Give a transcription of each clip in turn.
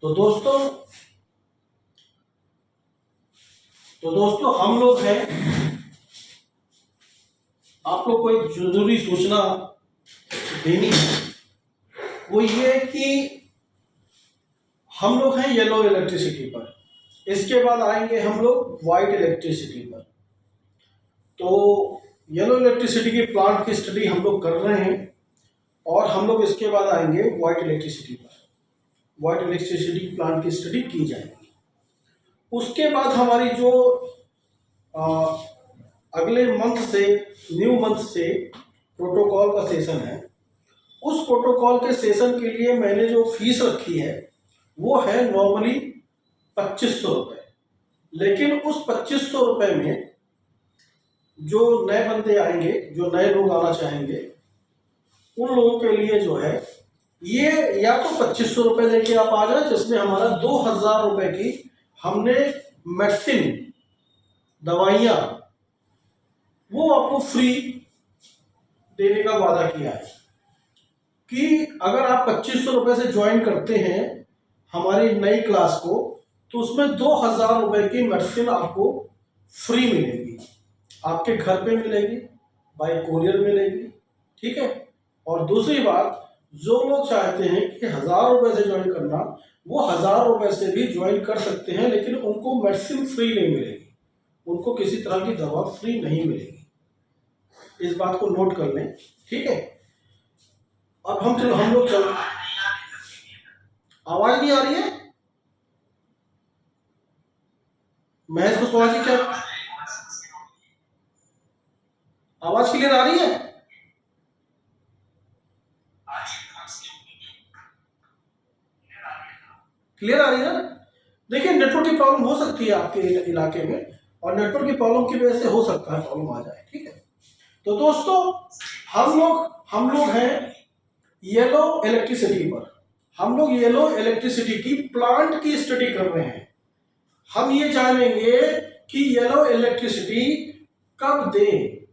तो दोस्तों हम लोग हैं, आप लोग को एक जरूरी सूचना देनी है। वो ये कि हम लोग हैं येलो इलेक्ट्रिसिटी पर, इसके बाद आएंगे हम लोग वाइट इलेक्ट्रिसिटी पर। तो येलो इलेक्ट्रिसिटी की प्लांट की स्टडी हम लोग कर रहे हैं और हम लोग इसके बाद आएंगे वाइट इलेक्ट्रिसिटी पर। वाइट इलेक्ट्रिसिटी प्लांट की स्टडी की जाएगी। उसके बाद हमारी जो अगले मंथ से, न्यू मंथ से प्रोटोकॉल का सेशन है, उस प्रोटोकॉल के सेशन के लिए मैंने जो फीस रखी है वो है नॉर्मली 2500 रुपये। लेकिन उस 2500 रुपये में जो नए बंदे आएंगे, जो नए लोग आना चाहेंगे, उन लोगों के लिए जो है ये या तो 2500 रुपये लेके आप आ जाए, जिसमें हमारा 2000 रुपये की हमने मेडिसिन दवाइयाँ वो आपको फ्री देने का वादा किया है कि अगर आप 2500 रुपये से ज्वाइन करते हैं हमारी नई क्लास को, तो उसमें 2000 रुपये की मेडिसिन आपको फ्री मिलेगी। आपके घर पे मिलेगी, बाय कोरियर मिलेगी, ठीक है। और दूसरी बात, जो लोग चाहते हैं कि 1000 रुपये से ज्वाइन करना, वो 1000 रुपये से भी ज्वाइन कर सकते हैं, लेकिन उनको मेडिसिन फ्री नहीं मिलेगी, उनको किसी तरह की दवा फ्री नहीं मिलेगी। इस बात को नोट कर लें, ठीक है। अब हम लोग चल, आवाज नहीं आ रही है महेश कुशवाहा जी? क्या आवाज क्लियर आ रही है? क्लियर आ रही है ना? देखिए, नेटवर्क की प्रॉब्लम हो सकती है आपके इलाके में, और नेटवर्क की प्रॉब्लम की वजह से हो सकता है प्रॉब्लम आ जाए, ठीक है। तो दोस्तों हम लोग हैं येलो इलेक्ट्रिसिटी पर। हम लोग येलो इलेक्ट्रिसिटी की प्लांट की स्टडी कर रहे हैं। हम ये जानेंगे कि येलो इलेक्ट्रिसिटी कब दें,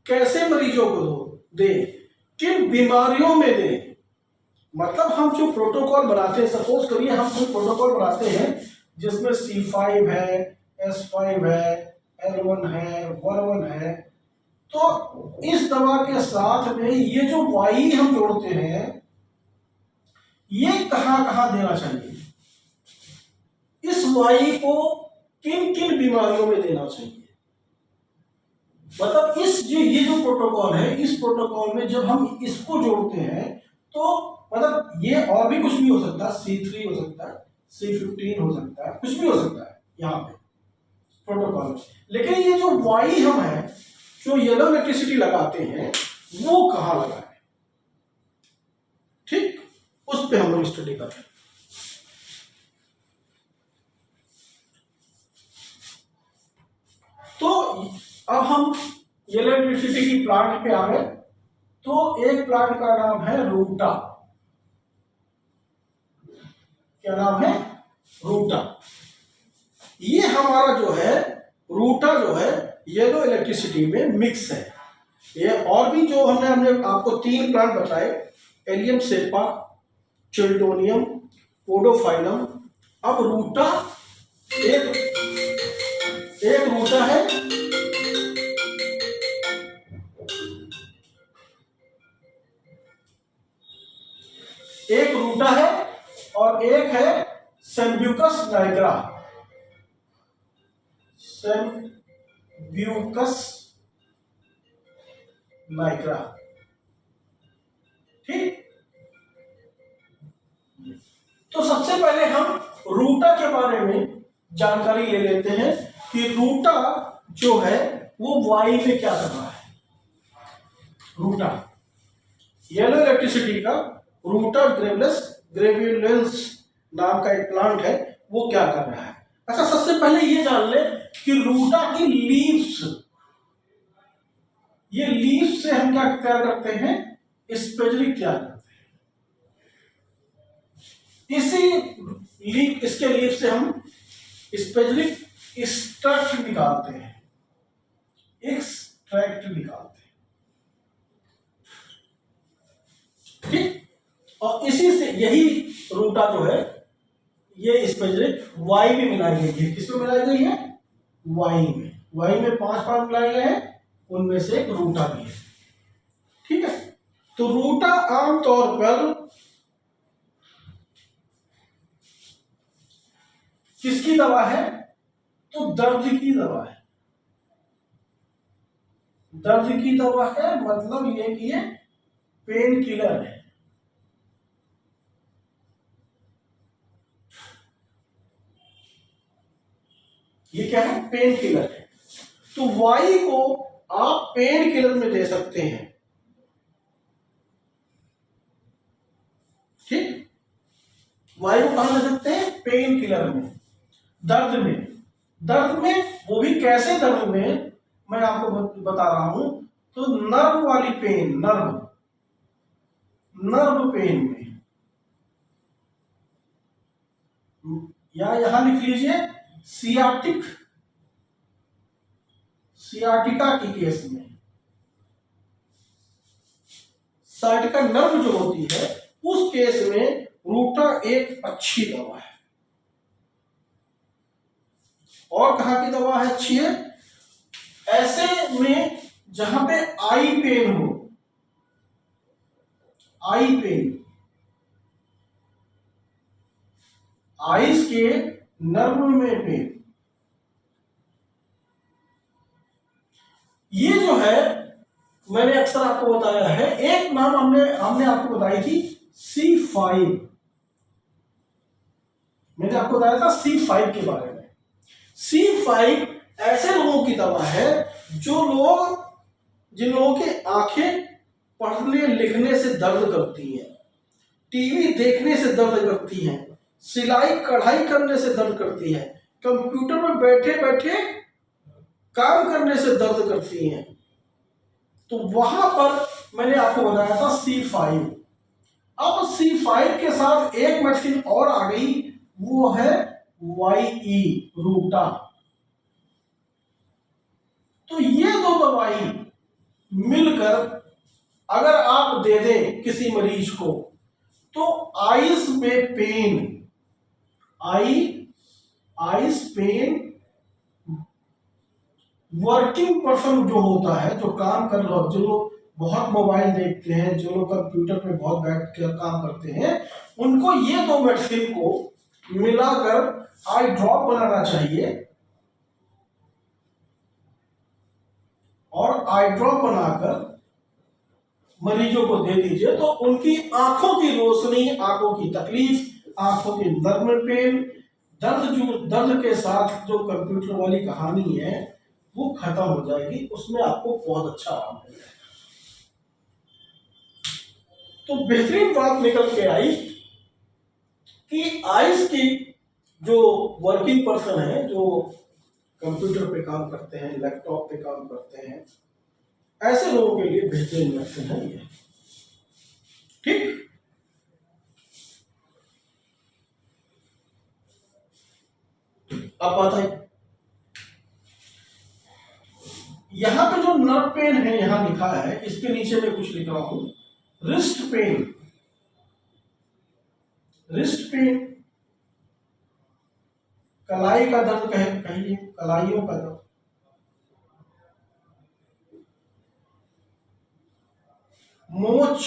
कैसे मरीजों को दें, किन बीमारियों में दें। मतलब हम जो प्रोटोकॉल बनाते हैं, सपोज करिए हम कोई प्रोटोकॉल बनाते हैं जिसमें C5 है, S5 है, L1 है, R1 है, तो इस दवा के साथ में ये जो वाई हम जोड़ते हैं, ये कहां कहां देना चाहिए, इस वाई को किन किन बीमारियों में देना चाहिए। मतलब ये जो प्रोटोकॉल है, इस प्रोटोकॉल में जब हम इसको जोड़ते हैं तो मतलब ये और भी कुछ भी हो सकता है, C3 हो सकता है, C15 हो सकता है, कुछ भी हो सकता है यहाँ पे प्रोटोकॉल में। लेकिन ये जो वाई हम है, जो येलो इलेक्ट्रिसिटी लगाते हैं, वो कहाँ लगा है, ठीक, उस पे हम लोग स्टडी कर रहे हैं। तो अब हम येलो इलेक्ट्रिसिटी की प्लांट पे आ गए। तो एक प्लांट का नाम है रूटा। क्या नाम है? रूटा। ये हमारा जो है रूटा जो है येलो इलेक्ट्रिसिटी में मिक्स है। ये और भी जो हमने आपको 3 प्लांट बताए, एलियम सेपा, चिल्टोनियम, पोडोफाइलम। अब रूटा एक रूटा है, एक रूटा है और एक है सेम्ब्यूकस नाइग्रा। सेम्ब्यूकस नाइग्रा, ठीक। तो सबसे पहले हम रूटा के बारे में जानकारी ले लेते हैं कि रूटा जो है वो वाई में क्या कर रहा है। रूटा येलो इलेक्ट्रिसिटी का रूटा ग्रेवियोलेंस नाम का एक प्लांट है, वो क्या कर रहा है। अच्छा, सबसे पहले ये जान ले कि रूटा की लीव्स, ये लीव्स से हम क्या करते हैं, स्पेजलिक क्या करते हैं। इसके लीव से हम स्पेजलिक एक्सट्रैक्ट निकालते हैं, ठीक। और इसी से यही रूटा जो है ये इस पे वाई भी मिलाई गई है। किस में मिलाई गई है? वाई में। वाई में 5 पार्ट मिलाए गए हैं, उनमें से एक रूटा भी है। ठीक है, तो रूटा आमतौर पर किसकी दवा है? तो दर्द की दवा है। दर्द की दवा है, मतलब ये कि ये पेन किलर है। ये क्या है? पेन किलर है। तो वाई को आप पेन किलर में दे सकते हैं। ठीक, वाई को कहां दे सकते हैं? पेन किलर में। दर्द में, दर्द में वो भी कैसे? दर्द में मैं आपको बता रहा हूं। तो नर्व वाली पेन, नर्व नर्व पेन में, या यहां लिख लीजिए सियाटिक, सियाटिका के केस में, साइटिका नर्व जो होती है उस केस में रूटा एक अच्छी दवा है। और कहाँ की दवा है अच्छी है? ऐसे में जहां पे आई पेन हो, आई पेन, आइस के नर्व में पेन, ये जो है मैंने अक्सर आपको बताया है। एक नाम हमने आपको बताई थी C5, मैंने आपको बताया था C5 के बारे में। C5 ऐसे लोगों की दवा है जो लोग, जिन लोगों की आंखें पढ़ने लिखने से दर्द करती हैं, टीवी देखने से दर्द करती हैं, सिलाई कढ़ाई करने से दर्द करती है, कंप्यूटर में बैठे बैठे काम करने से दर्द करती हैं, तो वहां पर मैंने आपको बताया था C5। अब C5 के साथ एक मेडिसिन और आ गई, वो है YE, रूटा। तो ये दो दवाई मिलकर अगर आप दे दें किसी मरीज को, तो आइस में pain, ice pain, working person जो होता है, जो काम कर रहा, जो लोग बहुत मोबाइल देखते हैं, जो लोग कंप्यूटर पे बहुत बैठ कर काम करते हैं, उनको ये दो मेडिसिन को मिलाकर आई ड्रॉप बनाना चाहिए। और आई ड्रॉप बनाकर मरीजों को दे दीजिए, तो उनकी आंखों की रोशनी, आंखों की तकलीफ, आंखों के नर्व में पेन, दर्द के साथ जो कंप्यूटर वाली कहानी है वो खत्म हो जाएगी। उसमें आपको बहुत अच्छा आराम मिलेगा। तो बेहतरीन बात निकल के आई कि आइस की जो वर्किंग पर्सन है, जो कंप्यूटर पे काम करते हैं, लैपटॉप पे काम करते हैं, ऐसे लोगों के लिए बेहतरीन मेडिसिन है ये। ठीक, अब बात आई यहां पे जो नर्व पेन है, यहां लिखा है, इसके नीचे में कुछ लिख रहा हूं, रिस्ट पेन। रिस्ट पेन कलाई का दर्द कहिए, कलाइयों का दर्द। मोच,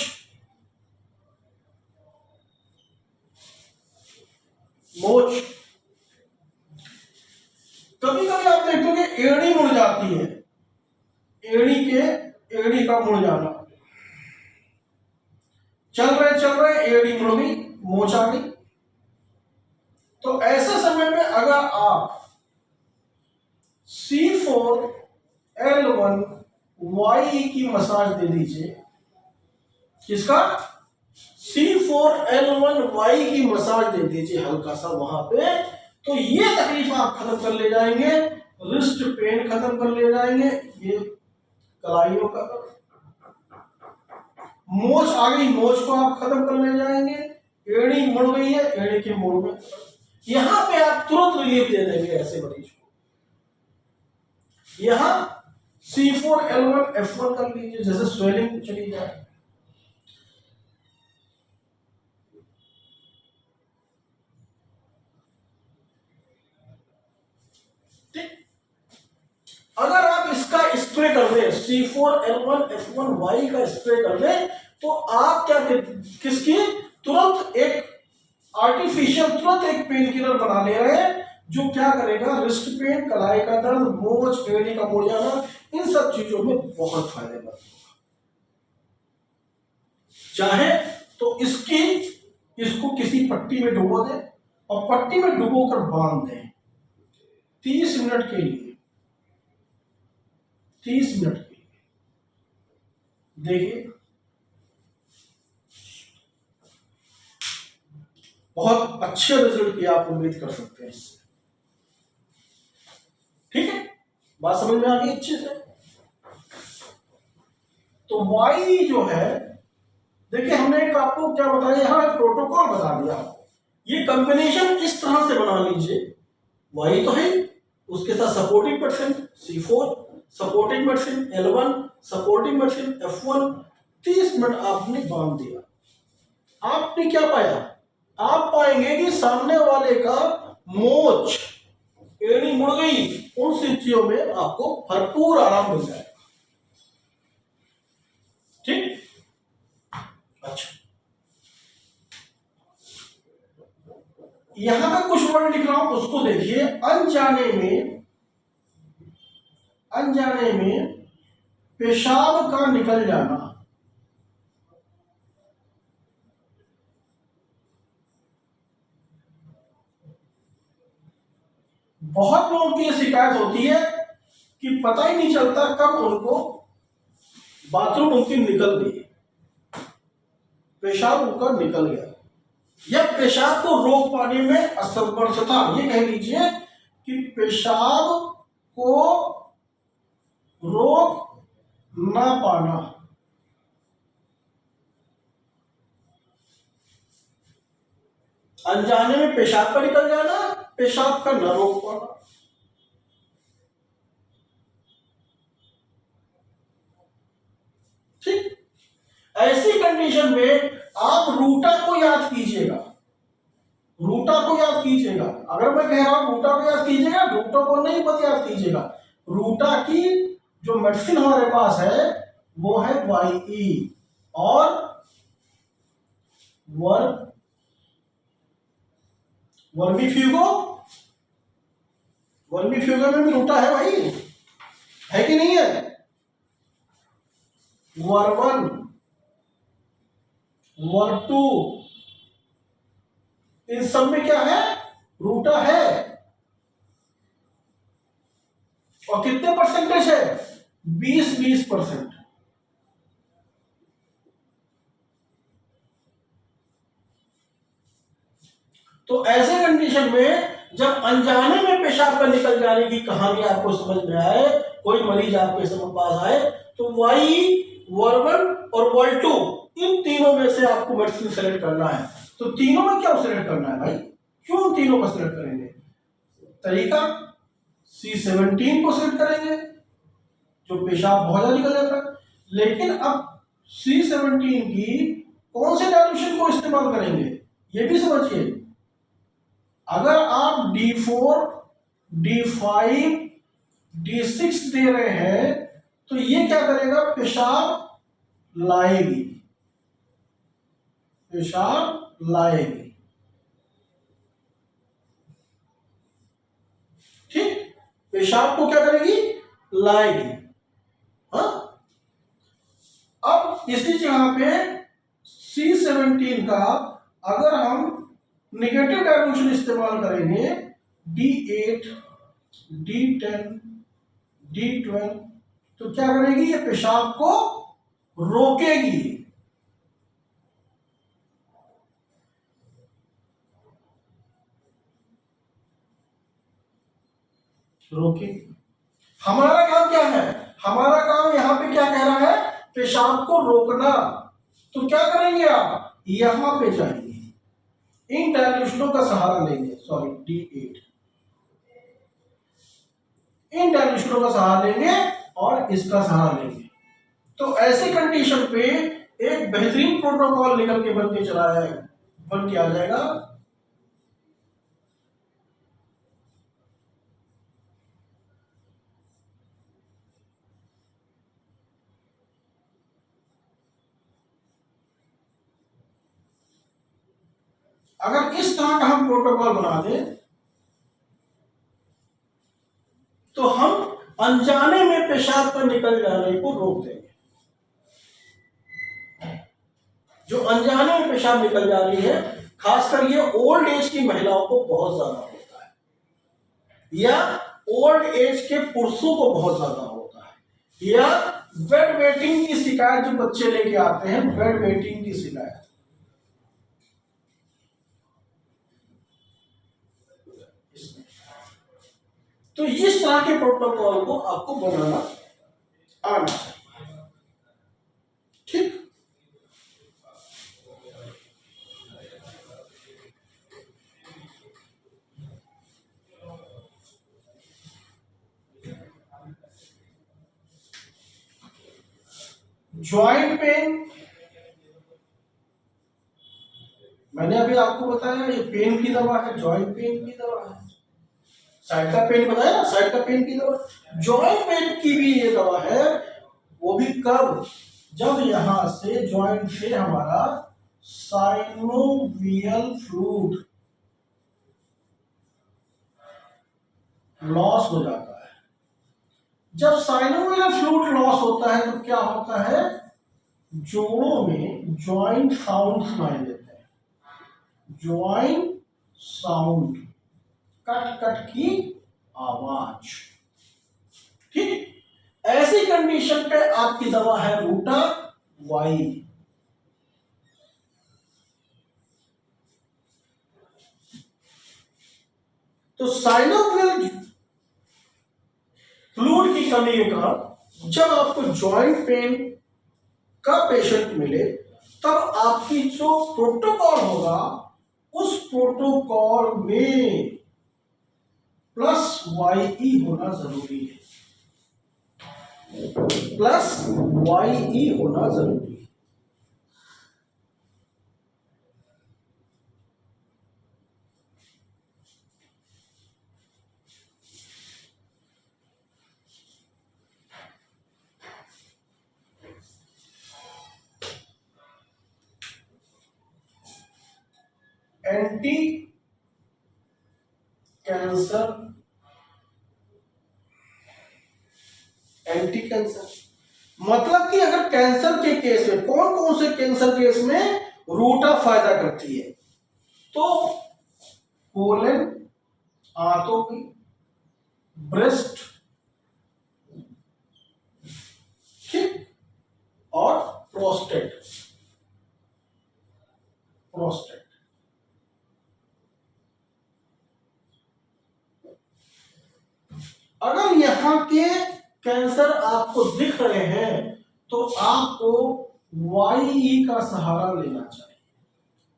मोच, कभी कभी आप देखते हो कि एड़ी मुड़ जाती है, एड़ी का मुड़ जाना, चल रहे एड़ी मुड़ गई, मोच आ गई। तो ऐसे समय में अगर आप C4L1Y की मसाज दे दीजिए, किसका? C4L1Y की मसाज दे दीजिए हल्का सा वहां पे, तो ये तकलीफ आप खत्म कर ले जाएंगे, रिस्ट पेन खत्म कर ले जाएंगे, ये कलाइयों का, मोच आ गई, मोच को आप खत्म कर ले जाएंगे, एड़ी मुड़ गई है, एड़ी के मुड़ में, यहां पे आप तुरंत रिलीफ दे देंगे ऐसे मरीज को। यहां C4L1F1 कर लीजिए, जैसे स्वेलिंग चली जाए। C4L1F1Y का स्प्रे कर दें तो आप क्या किसकी तुरंत एक आर्टिफिशियल तुरंत एक पेन किलर बना ले रहे हैं जो क्या करेगा, रिस्ट पेन, कलाई का दर्द, मोच, एड़ी का मुड़ जाना, इन सब चीजों में बहुत फायदेमंद होगा। चाहे तो इसको किसी पट्टी में डुबो दें और पट्टी में डुबोकर बांध दें 30 मिनट के लिए, 30 मिनट के लिए। देखिए बहुत अच्छे रिजल्ट की आप उम्मीद कर सकते हैं इससे। ठीक है, बात समझ में आ गई अच्छे से। तो वाई जो है, देखिए हमने एक आपको क्या बताया, यहां प्रोटोकॉल बता दिया आपको। ये कॉम्बिनेशन इस तरह से बना लीजिए, वाई तो है, उसके साथ supporting medicine C4, supporting medicine L1, supporting medicine F1, 30 minute आपने बांध दिया। आपने क्या पाया, आप पाएंगे कि सामने वाले का मोच, एड़ी मुड़ गई, उन स्थितियों में आपको भरपूर आराम मिल जाएगा। ठीक, अच्छा यहां पे कुछ वर्ड लिख रहा हूं उसको देखिए। अनजाने में पेशाब का निकल जाना, बहुत लोगों की यह शिकायत होती है कि पता ही नहीं चलता कब उनको बाथरूम उनकी निकल गई, पेशाब उनका निकल गया, या पेशाब को रोक पाने में असमर्थता, ये कह लीजिए कि पेशाब को रोक ना पाना। अनजाने में पेशाब का निकल जाना, पेशाब का न रोक पाना। ठीक, ऐसी कंडीशन में आप रूटा को याद कीजिएगा, रूटा को याद कीजिएगा। अगर मैं कह रहा हूं रूटा को याद कीजिएगा, रूटा को नहीं पता याद कीजिएगा। रूटा की जो मेडिसिन हमारे पास है वो है YE और वर्मीफ्यूगो, वर्मीफ्यूगो में भी रूटा है भाई, है कि नहीं है? वर्मन, वर्टू, इन सब में क्या है, रूटा है। और कितने परसेंटेज है, 20-20%। तो ऐसे कंडीशन में जब अनजाने में पेशाब का निकल जाने की कहानी आपको समझ में आए, कोई मरीज आपके पास आए, तो वाई, वर्मन और वर्टू, इन तीनों में से आपको मेडिसिन सेलेक्ट करना है। तो तीनों में क्या सेलेक्ट करना है भाई, क्यों तीनों को सेलेक्ट करेंगे? तरीका, C17 को सेलेक्ट करेंगे जो पेशाब बहुत ज्यादा निकल जाता है, लेकिन अब C17 की कौन से डाइल्यूशन को इस्तेमाल करेंगे ये भी समझिए। अगर आप D4, D5, D6 दे रहे हैं तो ये क्या करेगा, पेशाब लाएगी, पेशाब लाएगी। ठीक, पेशाब को क्या करेगी, लाएगी। हाँ, अब इसी जगह पे C17 का अगर हम नेगेटिव डायमेंशन इस्तेमाल करेंगे, D8, D10, D12, तो क्या करेगी, ये पेशाब को रोकेगी। रोकेगी। हमारा काम क्या है, हमारा काम यहां पे क्या कह रहा है, पेशाब को रोकना। तो क्या करेंगे आप, यहां पे जाएंगे, इन डायल्यूशनों का सहारा लेंगे, सॉरी D8, इन डायल्यूशनों का सहारा लेंगे और इसका सहारा लेंगे। तो ऐसी कंडीशन पे एक बेहतरीन प्रोटोकॉल निकल के बन के आ जाएगा। अगर इस तरह का हम प्रोटोकॉल बना दें तो हम अनजाने में पेशाब पर निकल जाने को रोक देंगे। जो अनजाने में पेशाब निकल जा रही है, खासकर ये ओल्ड एज की महिलाओं को बहुत ज्यादा होता है, या ओल्ड एज के पुरुषों को बहुत ज्यादा होता है, या बेड वेटिंग की शिकायत जो बच्चे लेके आते हैं, बेड वेटिंग की शिकायत। तो इस तरह के प्रोटोकॉल को आपको बनाना आना चाहिए। ठीक, ज्वाइंट पेन, मैंने अभी आपको बताया ये पेन की दवा है, ज्वाइंट पेन की दवा है। साइड का पेन बताया ना, साइड का पेन की दवा। ज्वाइंट पेन की भी ये दवा है, वो भी कब, जब यहां से ज्वाइंट से हमारा साइनोवियल फ्लूइड लॉस हो जाता है। जब साइनोवियल फ्लूइड लॉस होता है तो क्या होता है, जोड़ों में ज्वाइंट साउंड सुनाई देते हैं, ज्वाइंट साउंड, कट कट की आवाज। ठीक, ऐसी कंडीशन पे आपकी दवा है रूटा वाई। तो साइनोवियल फ्लूइड की कमी के कारण जब आपको ज्वाइंट पेन का पेशेंट मिले, तब आपकी जो प्रोटोकॉल होगा उस प्रोटोकॉल में प्लस वाई होना जरूरी है, प्लस वाई होना जरूरी है। एंटी कैंसर, एंटी कैंसर मतलब कि अगर कैंसर के केस में, कौन कौन से कैंसर केस में रूटा फायदा करती है, तो कोलन, आंतों की, ब्रेस्ट, ठीक, और प्रोस्टेट, प्रोस्टेट। अगर यहां के कैंसर आपको दिख रहे हैं तो आपको वाई का सहारा लेना चाहिए।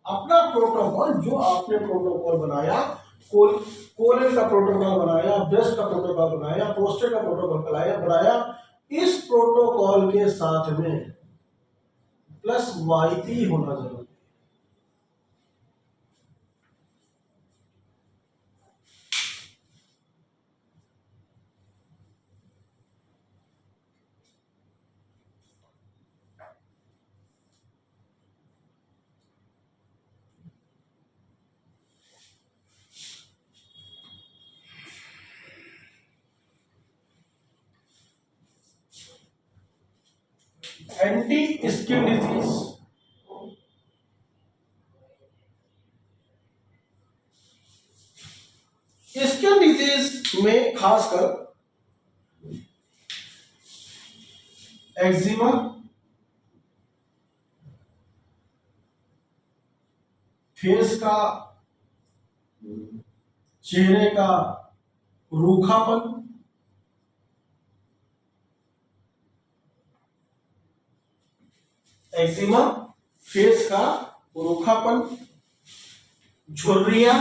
अपना प्रोटोकॉल, जो आपने प्रोटोकॉल बनाया, कोलन का प्रोटोकॉल बनाया, ब्रेस्ट का प्रोटोकॉल बनाया, प्रोस्टेट का प्रोटोकॉल बनाया, इस प्रोटोकॉल के साथ में प्लस वाई होना जरूरी। Anti skin disease, skin disease में खासकर एक्जिमा, फेस का, चेहरे का रूखापन, एक्जिमा, फेस का रूखापन, झुर्रियां,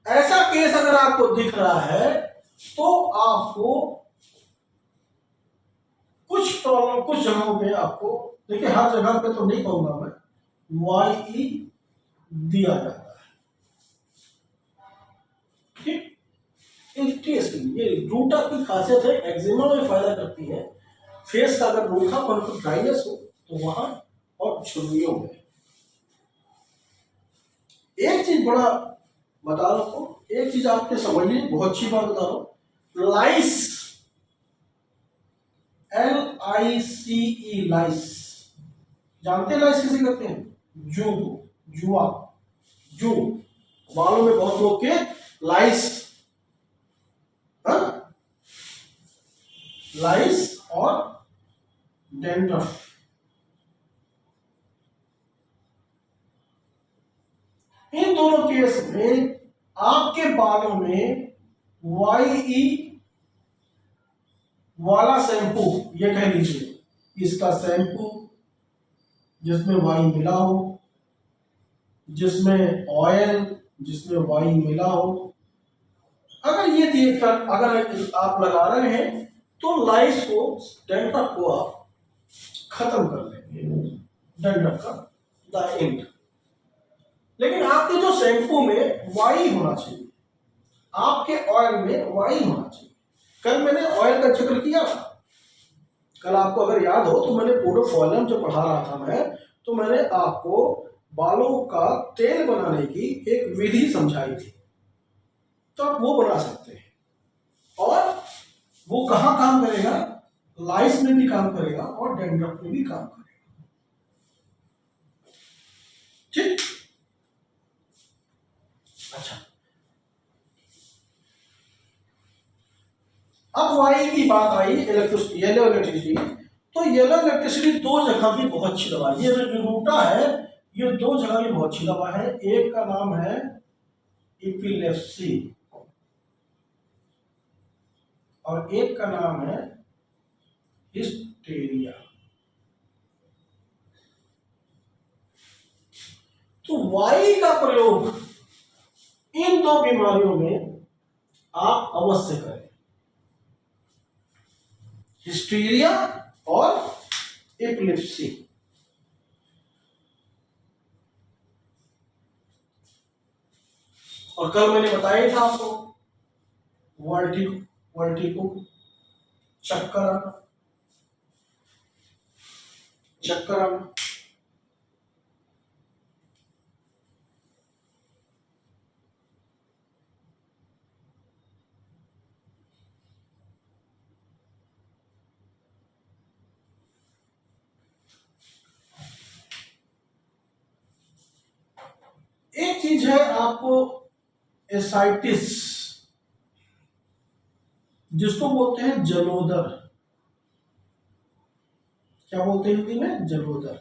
ऐसा केस अगर आपको दिख रहा है तो आपको कुछ प्रॉब्लम, कुछ जगहों पे आपको, देखिए हर जगह पे तो नहीं कहूंगा मैं, वाई दिया जाता है। ठीक, इरिटेट स्किन, ये रूटा की खासियत है, एक्जिमा में फायदा करती है। फेस का अगर रूखापन हो, ड्राइनेस हो तो वहां और झुर्रियों में। एक चीज बड़ा बता रहा हूं, एक चीज आपने समझ ली, बहुत अच्छी बात बता रहा हूं। लाइस, LICE, लाइस, जानते हैं लाइस किसे कहते हैं? जू, जुआ, जू, बालों में बहुत लोग के लाइस, हाँ? लाइस और डेंड्रफ, इन दोनों केस में आपके बालों में YE वाला शैम्पू, ये कह लीजिए, इसका शैम्पू जिसमें वाई मिला हो, जिसमें ऑयल जिसमें वाई मिला हो, अगर ये देखकर अगर आप लगा रहे हैं तो लाइस को, डेंड्रफ को आप खत्म कर लेंगे, डेंड्रफ का द एंड। लेकिन आपके जो शैम्पू में वाई होना चाहिए, आपके ऑयल में वाई होना चाहिए। कल मैंने ऑयल का जिक्र किया था, कल आपको अगर याद हो तो मैंने पोडोफॉलियम जो पढ़ा रहा था मैं, तो मैंने आपको बालों का तेल बनाने की एक विधि समझाई थी, तो आप वो बना सकते हैं। और वो कहाँ काम करेगा? लाइस में भी काम करेगा और डेंड्रफ में भी काम करेगा। ठीक, अच्छा, अब वाई की बात आई, इलेक्ट्रिसिटी, येलो इलेक्ट्रिसिटी। तो येलो इलेक्ट्रिसिटी दो जगह भी बहुत अच्छी दवा है। ये जो रूटा है, ये दो जगह भी बहुत अच्छी दवा है। एक का नाम है एपिलेप्सी और एक का नाम है हिस्टेरिया। तो वाई का प्रयोग इन दो बीमारियों में आप अवश्य करें, हिस्टीरिया और एपिलेप्सी। और कल मैंने बताया था आपको वर्टिगो, चक्कर आना, चक्कर आना। एक चीज है आपको एसाइटिस, जिसको बोलते हैं जलोदर। क्या बोलते हैं हिंदी में? जलोदर।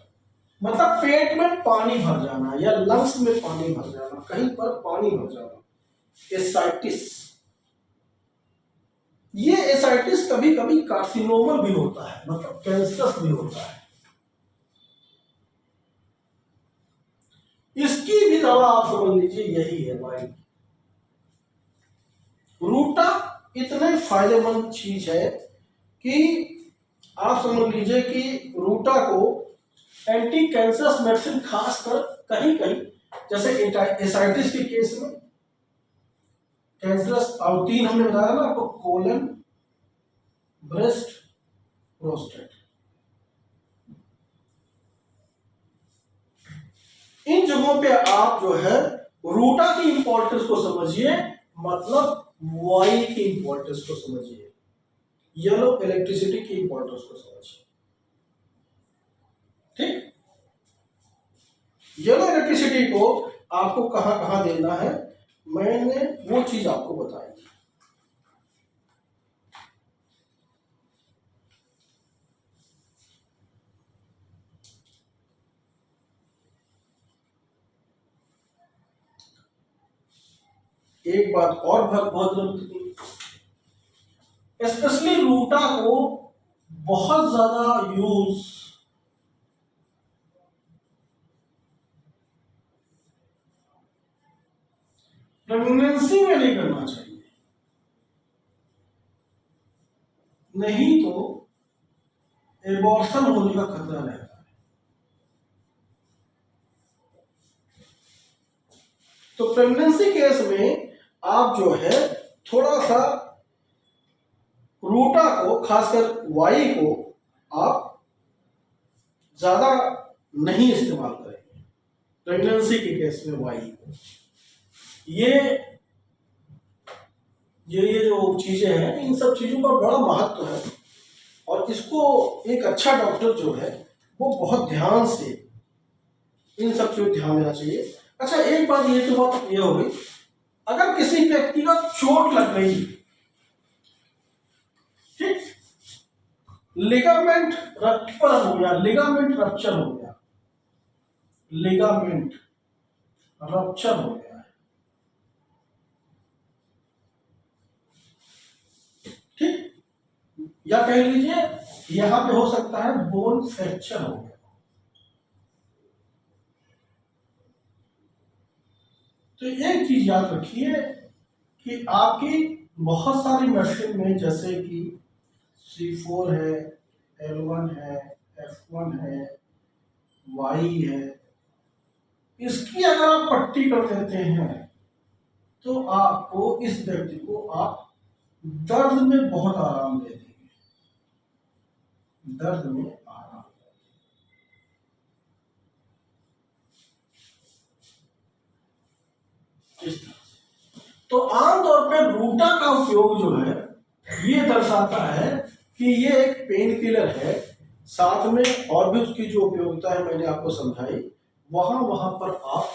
मतलब पेट में पानी भर जाना या लंग्स में पानी भर जाना, कहीं पर पानी भर जाना, एसाइटिस। ये एसाइटिस कभी कभी कार्सिनोमल भी होता है, मतलब कैंसरस भी होता है। इसकी भी दवा आप समझ लीजिए यही है भाई। रूटा इतने फायदेमंद चीज है कि आप समझ लीजिए कि रूटा को एंटी कैंसरस मेडिसिन खासकर कहीं कहीं, जैसे एसाइटिस के केस में कैंसरस, और तीन हमने बताया ना आपको, कोलन, ब्रेस्ट, प्रोस्टेट, इन जगहों पे आप जो है रूटा की इंपॉर्टेंस को समझिए, मतलब वाई की इंपॉर्टेंस को समझिए, येलो इलेक्ट्रिसिटी की इंपॉर्टेंस को समझिए। ठीक, येलो इलेक्ट्रिसिटी को आपको कहां कहां देना है, मैंने वो चीज आपको बताई। एक बात और बहुत जरूरी, स्पेशली रूटा को बहुत ज्यादा यूज प्रेगनेंसी में नहीं करना चाहिए, नहीं तो एबॉर्शन होने का खतरा रहता है। तो प्रेगनेंसी केस में आप जो है थोड़ा सा रूटा को, खासकर वाई को आप ज्यादा नहीं इस्तेमाल करेंगे प्रेगनेंसी के केस में। वाई को ये जो चीजें हैं, इन सब चीजों का बड़ा महत्व है और इसको एक अच्छा डॉक्टर जो है वो बहुत ध्यान से इन सब चीजों ध्यान देना चाहिए। अच्छा, एक बात ये तो बात ये हो गई, अगर किसी व्यक्ति का चोट लग गई, ठीक, लिगामेंट रप्चर हो गया, लिगामेंट रप्चर हो गया, लिगामेंट रप्चर हो गया, ठीक, या कह लीजिए यहां पे हो सकता है बोन फ्रैक्चर हो गया, तो एक चीज याद रखिए कि आपकी बहुत सारी मेडिसिन में, जैसे कि C4 है, L1 है, F1 है, Y है, इसकी अगर आप पट्टी कर देते हैं तो आपको, इस व्यक्ति को आप दर्द में बहुत आराम दे देंगे, दर्द में आराम। इस तरह से तो आमतौर पर रूटा का उपयोग जो है ये दर्शाता है कि ये एक पेन किलर है, साथ में और भी उसकी जो उपयोगिता है मैंने आपको समझाई, वहां पर आप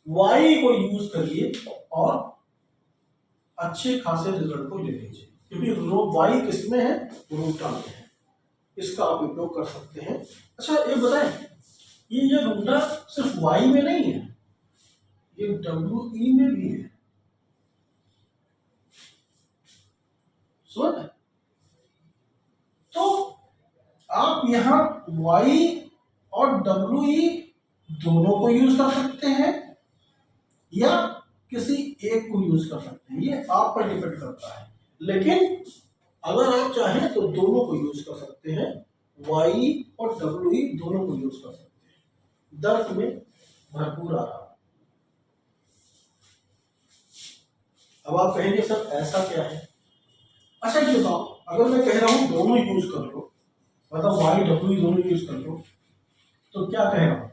वाई को यूज करिए और अच्छे खासे रिजल्ट को ले लीजिए, क्योंकि वाई किसमें है, रूटा में है, इसका आप उपयोग कर सकते हैं। अच्छा, ये बताएं, ये रूटा सिर्फ वाई में नहीं है, ये WE में भी है, समझ? तो आप यहां Y और WE दोनों को यूज कर सकते हैं या किसी एक को यूज कर सकते हैं, ये आप पर डिपेंड करता है, लेकिन अगर आप चाहें तो दोनों को यूज कर सकते हैं, Y और WE दोनों को यूज कर सकते हैं, दर्द में भरपूर आराम। अब आप कहेंगे सर ऐसा क्या है? अच्छा ये बताओ, अगर मैं कह रहा हूं दोनों यूज कर लो, मतलब Y WE दोनों यूज कर लो, तो क्या कह रहा हूं,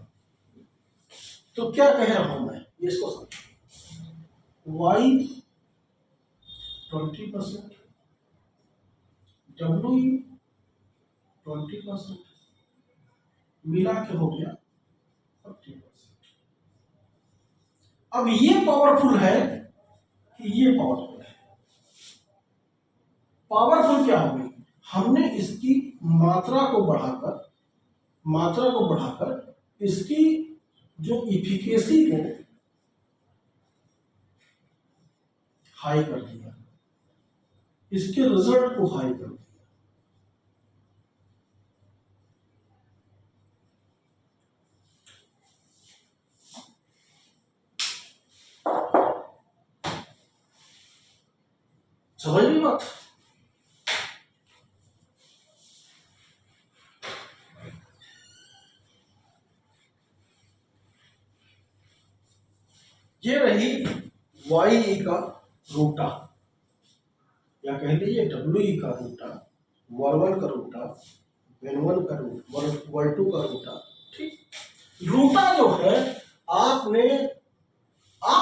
तो क्या कह रहा हूं मैं, ये इसको समझो। Y 20%, WE 20%, मिला के हो गया 40%। अब ये पावरफुल है कि ये पावरफुल है? पावरफुल क्या हो गई, हमने इसकी मात्रा को बढ़ाकर इसकी जो इफिकेसी को हाई कर दिया, इसके रिजल्ट को हाई कर दिया। समझ रही बात? ये रही YE का रूटा, या कह लीजिए WE का रूटा, वर्वन का रूटा, वेनवन का रूटा, वर्टू का रूटा, ठीक। रूटा जो है, आप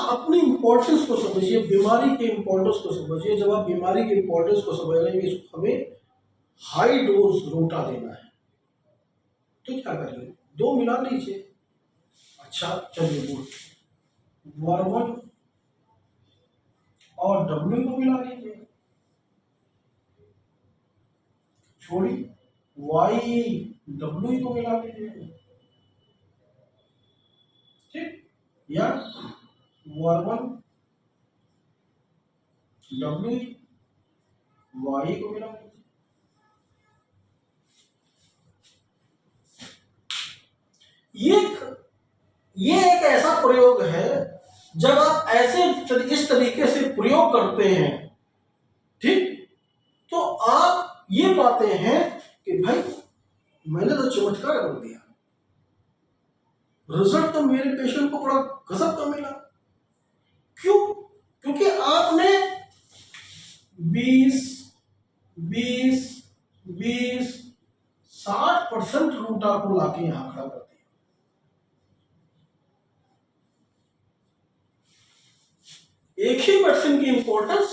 अपनी इंपॉर्टेंस को समझिए, बीमारी के इंपॉर्टेंस को समझिए। जब आप बीमारी के इंपॉर्टेंस को समझ लेंगे, हमें हाई डोज रूटा देना है, तो क्या करिए, दो मिला लीजिए। अच्छा चलिए, बोल वर्वन और W को मिला लीजिए, छोड़ी YWE को मिला लीजिए, ठीक, या वर्वन WE YE को मिला लीजिए। ये एक ऐसा प्रयोग है, जब आप इस तरीके से प्रयोग करते हैं, ठीक, तो आप ये पाते हैं कि भाई मैंने तो चमत्कार कर दिया, रिजल्ट तो मेरे पेशेंट को बड़ा गजब का मिला। क्यों? क्योंकि आपने 20 20 20 60% रूट आपको लाके यहां खड़ा कर दिया। एक ही मेडिसिन की इंपॉर्टेंस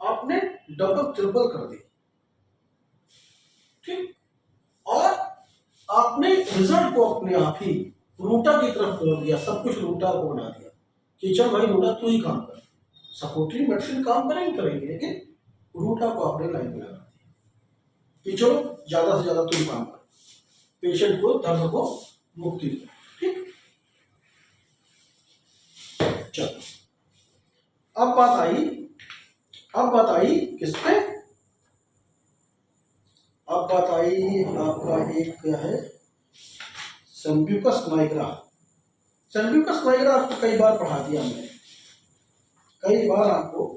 आपने डबल ट्रिपल कर दी, ठीक। और आपने रिजल्ट को अपने आप ही रूटा की तरफ मोड़ दिया, सब कुछ रूटा को बना दिया कि चल भाई रूटा तू ही काम कर। सपोर्टिव मेडिसिन काम करेंगे लेकिन रूटा को आपने लाइन में लगा दिया कि चलो ज्यादा से ज्यादा तुम काम कर, पेशेंट को दर्द को मुक्ति दो, ठीक। चलो अब बात आई किस पे? अब बात आई आपका एक क्या है, संब्यूकस नाइग्रा। संब्यूकस नाइग्रा आपको कई बार पढ़ा दिया मैंने, कई बार आपको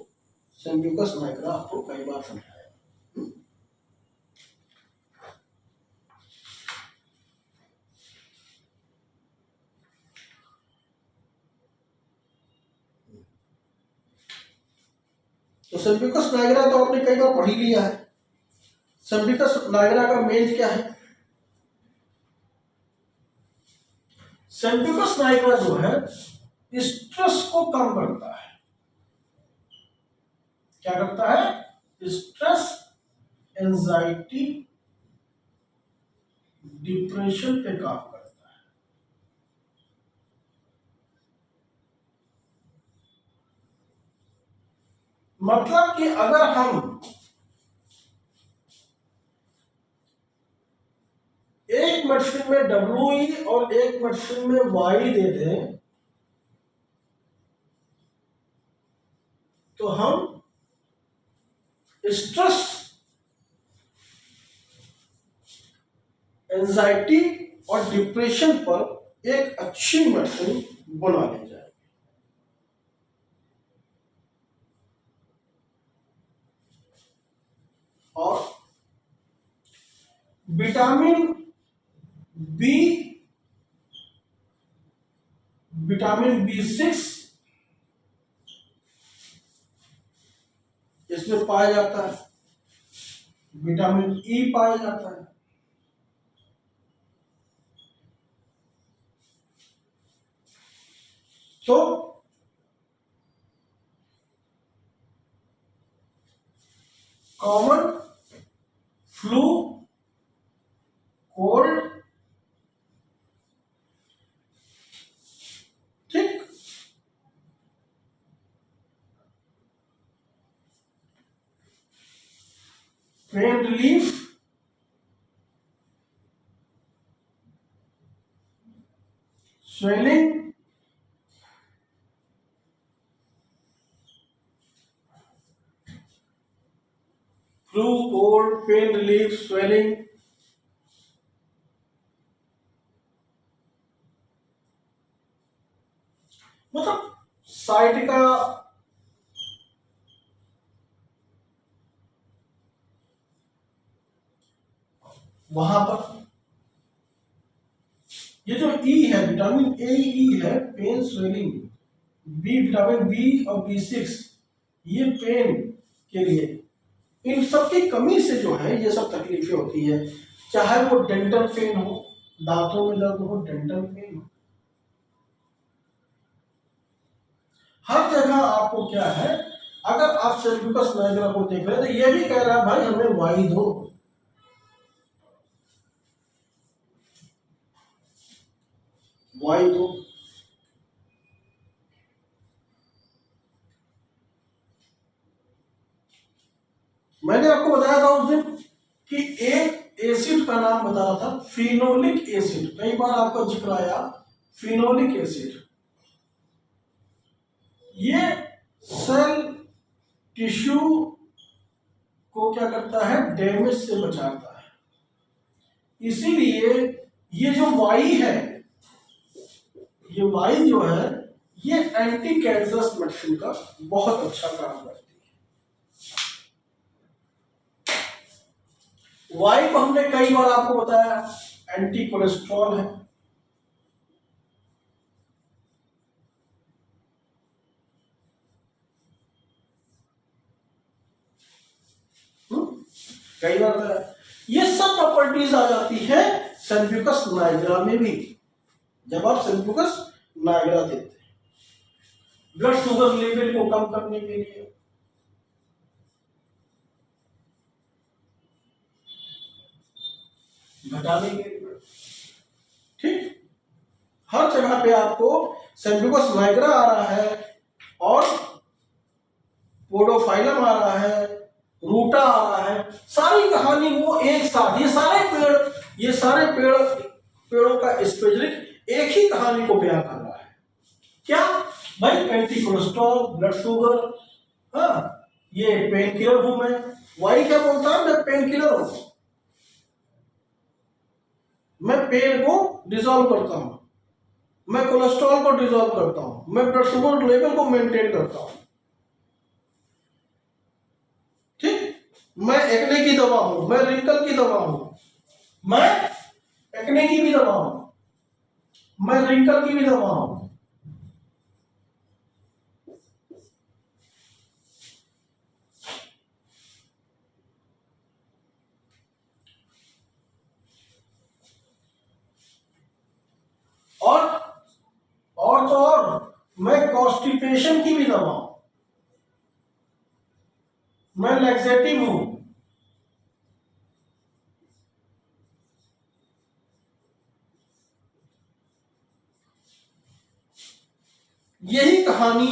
संब्यूकस नाइग्रा आपको कई बार समझाया। तो संब्यूकस नाइग्रा तो आपने कई बार पढ़ ही लिया है। संब्यूकस नाइग्रा का मेन क्या है? संब्यूकस नाइग्रा जो है स्ट्रेस को कम करता है। क्या करता है? स्ट्रेस, एंजाइटी, डिप्रेशन पे काम करता है। मतलब कि अगर हम एक मेडिसिन में WE और एक मेडिसिन में Y दे दें तो हम स्ट्रेस, एंजाइटी और डिप्रेशन पर एक अच्छी मेडिसिन बना ली जाए। और विटामिन बी, विटामिन B6 इसमें पाया जाता है, विटामिन E पाया जाता है। तो कॉमन फ्लू, कोल्ड, ठीक, pain relief, swelling, flu, cold, pain relief, swelling, मतलब साइटिका, वहां पर ये जो ई है, विटामिन E है पेन स्वेलिंग, विटामिन बी और B6 ये पेन के लिए, इन सब की कमी से जो है ये सब तकलीफें होती है। चाहे वो डेंटल पेन हो, दांतों में दर्द हो, डेंटल पेन हो, हर जगह आपको क्या है, अगर आप संब्यूकस नाइग्रा को देख रहे हैं तो ये भी कह रहा है भाई हमें वाई दो, वाई दो। मैंने आपको बताया था उस दिन कि एक एसिड का नाम बता रहा था, फिनोलिक एसिड, कई बार आपका जिक्र आया फिनोलिक एसिड। ये सेल टिश्यू को क्या करता है, डैमेज से बचाता है। इसीलिए ये जो वाई है, ये वाई जो है ये एंटी कैंसरस मेडिसिन का बहुत अच्छा काम करती है। वाई को हमने कई बार आपको बताया एंटी कोलेस्ट्रॉल है, कई बार बताया। ये सब प्रॉपर्टीज आ जाती है सैल्यूकस नाइग्रा में भी, जब आप सैल्यूकस नाइग्रा देते हैं ब्लड शुगर लेवल को कम करने के लिए, घटाने के लिए, ठीक। हर जगह पे आपको सैल्यूकस नाइग्रा आ रहा है और पोडोफाइलम आ रहा है, रूटा आ रहा है, सारी कहानी वो एक साथ, ये सारे पेड़ों का स्पेसिफिक एक ही कहानी को बयां कर रहा है। क्या भाई? एंटी कोलेस्ट्रॉल, ब्लड शुगर, हाँ, ये पेन किलर हूं मैं। वाई क्या बोलता है? मैं पेन किलर हूं, मैं पेन को डिसॉल्व करता हूं, मैं कोलेस्ट्रॉल को डिसॉल्व करता हूं, मैं ब्लड शुगर लेवल को मेंटेन करता हूं, ठीक। मैं एक्ने की दवा हूं, मैं रिंकल की दवा हूं, मैं एक्ने की भी दवा हूं, मैं रिंकल की भी दवा हूं। और तो और मैं कॉन्स्टिपेशन की भी दवा हूं, मैं लैक्सेटिव हूं। यही कहानी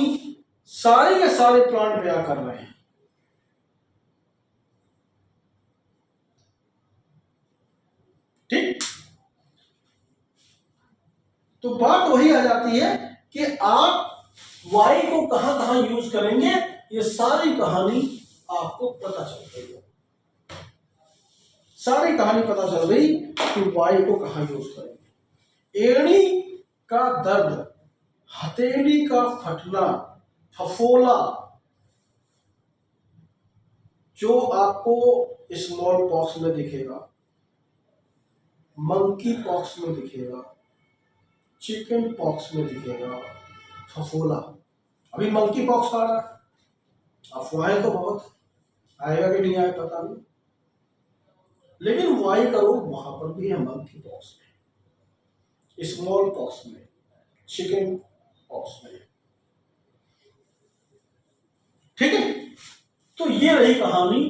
सारे के सारे प्लांट बयां कर रहे हैं, ठीक। तो बात वही आ जाती है कि आप वाई को कहां कहां यूज करेंगे, ये सारी कहानी आपको पता चल गई है। सारी कहानी पता चल गई कि वाई को कहां यूज करेंगे। एड़ी का दर्द, हथेली का फटना, फफोला, जो आपको स्मॉल पॉक्स में दिखेगा, मंकी पॉक्स में दिखेगा, चिकन पॉक्स में दिखेगा, फफोला। अभी मंकी पॉक्स आ रहा है, अफवाहें तो बहुत, आएगा कि नहीं आएगा पता नहीं, लेकिन वाई करो वहां पर भी है, मंकी पॉक्स में, स्मॉल पॉक्स में, चिकन पॉक्स में, ठीक है। तो ये रही कहानी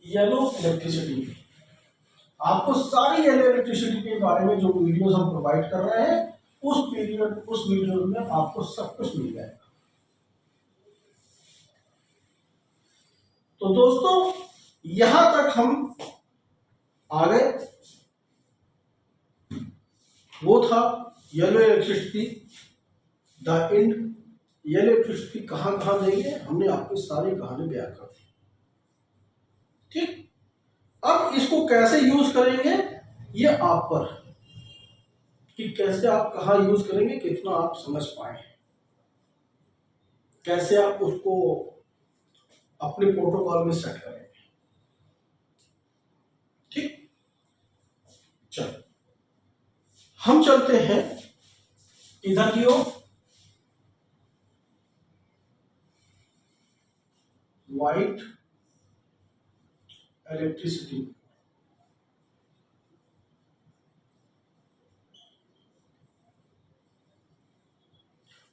येलो इलेक्ट्रिसिटी की। आपको सारी येलो इलेक्ट्रिसिटी के बारे में जो वीडियोस हम प्रोवाइड कर रहे हैं, उस वीडियो में आपको सब कुछ मिल जाएगा। तो दोस्तों, यहां तक हम आ गए। वो था yellow electricity, the end. Yellow electricity कहां कहां देंगे, हमने आपको सारी कहानी बयां कर दी, ठीक। अब इसको कैसे यूज करेंगे ये आप पर, कि कैसे आप कहां यूज करेंगे, कितना आप समझ पाए, कैसे आप उसको अपने प्रोटोकॉल में सेट करेंगे, ठीक। चलो हम चलते हैं इधर की ओर, व्हाइट इलेक्ट्रिसिटी।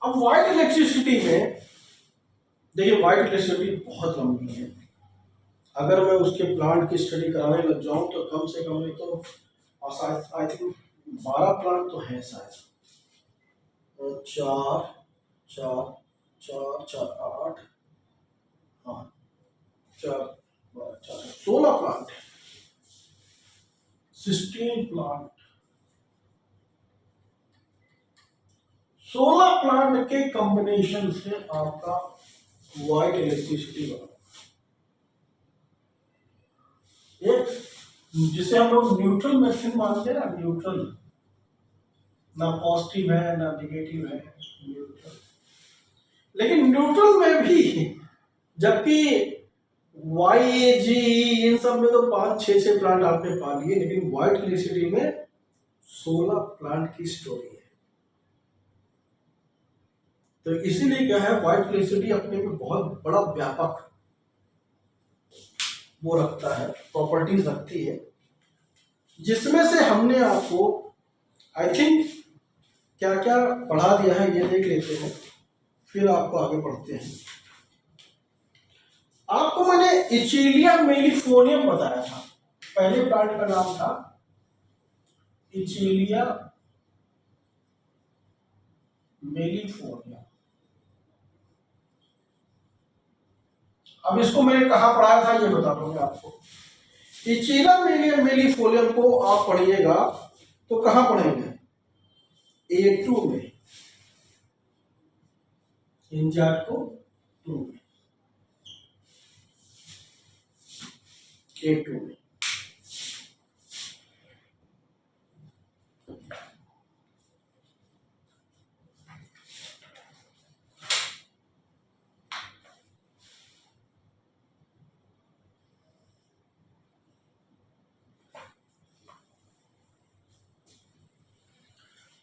अब व्हाइट इलेक्ट्रिसिटी में देखिए, व्हाइट इलेक्ट्रिसिटी बहुत लंबी है। अगर मैं उसके प्लांट की स्टडी कराने लग जाऊं तो कम से कम नहीं तो आई थिंक 12 प्लांट तो हैं शायद, चार चार चार चार 8, हाँ, 4 12 4 16 प्लांट, 16 प्लांट, 16 प्लांट के कॉम्बिनेशन से आपका व्हाइट इलेक्ट्रिसिटी बना। एक जिसे हम लोग न्यूट्रल मेडिसिन मानते हैं ना, न्यूट्रल, ना पॉजिटिव है ना निगेटिव है, न्यूट्रल। लेकिन न्यूट्रल में भी, जबकि YAG इन सब में तो 5-6 प्लांट आपने पा लिए, लेकिन व्हाइट इलेक्ट्रिसिटी में 16 प्लांट की स्टोरी है। तो इसीलिए क्या है, व्हाइट इलेक्ट्रिसिटी अपने में बहुत बड़ा व्यापक वो रखता है, प्रॉपर्टीज रखती है, जिसमें से हमने आपको आई थिंक क्या क्या पढ़ा दिया है ये देख लेते हैं, फिर आपको आगे पढ़ते हैं। आपको मैंने इचीलिया मेलिफोलियम बताया था, पहले प्लांट का नाम था इचीलिया मेलिफोलियम। अब इसको मैंने कहाँ पढ़ाया था ये बता दूंगा आपको। इचीलिया मेलिफोलियम को आप पढ़िएगा तो कहाँ पढ़ेंगे, A2 में, इंजार्ट को 2 में, A2 में।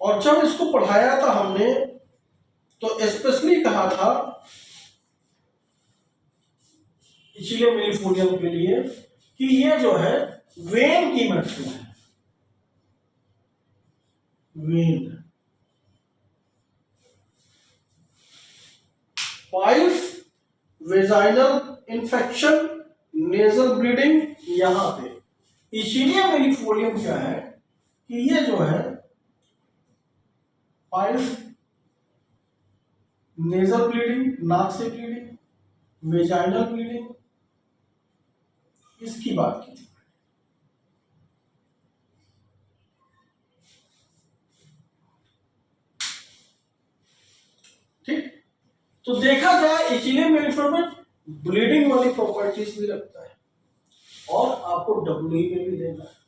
और जब इसको पढ़ाया था हमने तो स्पेशली कहा था इसीलिए मेलिफोलियम के लिए कि ये जो है वेन की मेडिसिन है, when, piles, vaginal infection, nasal bleeding, यहां पे इसीलिए मेलिफोलियम क्या है कि ये जो है पाइल्स, नेजल ब्लीडिंग, नाक से ब्लीडिंग, वेजाइनल ब्लीडिंग, इसकी बात की थी। ठीक, तो देखा जाए इसीलिए मेलिफोलियम में ब्लीडिंग वाली प्रॉपर्टीज भी रखता है और आपको डब्ल्यू में भी देना है।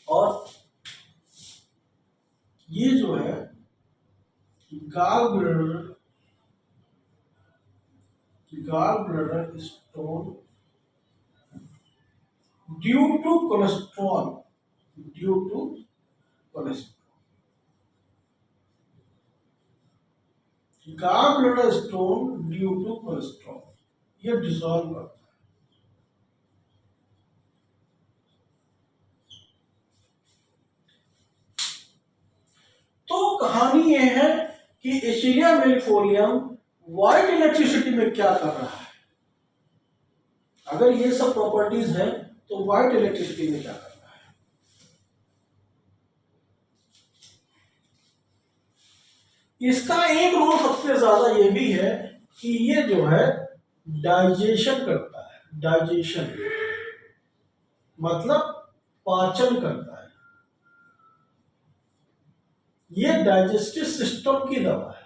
और ये जो है gall bladder stone due to cholesterol, due to cholesterol, gall bladder stone due to cholesterol, ये डिसॉल्व करता है। तो कहानी ये है कि एसिलिया मेलिफोलियम व्हाइट इलेक्ट्रिसिटी में क्या कर रहा है। अगर ये सब प्रॉपर्टीज है तो व्हाइट इलेक्ट्रिसिटी में क्या कर रहा है। इसका एक रोल सबसे ज्यादा ये भी है कि ये जो है डाइजेशन करता है, डाइजेशन मतलब पाचन करता है, ये डाइजेस्टिव सिस्टम की दवा है।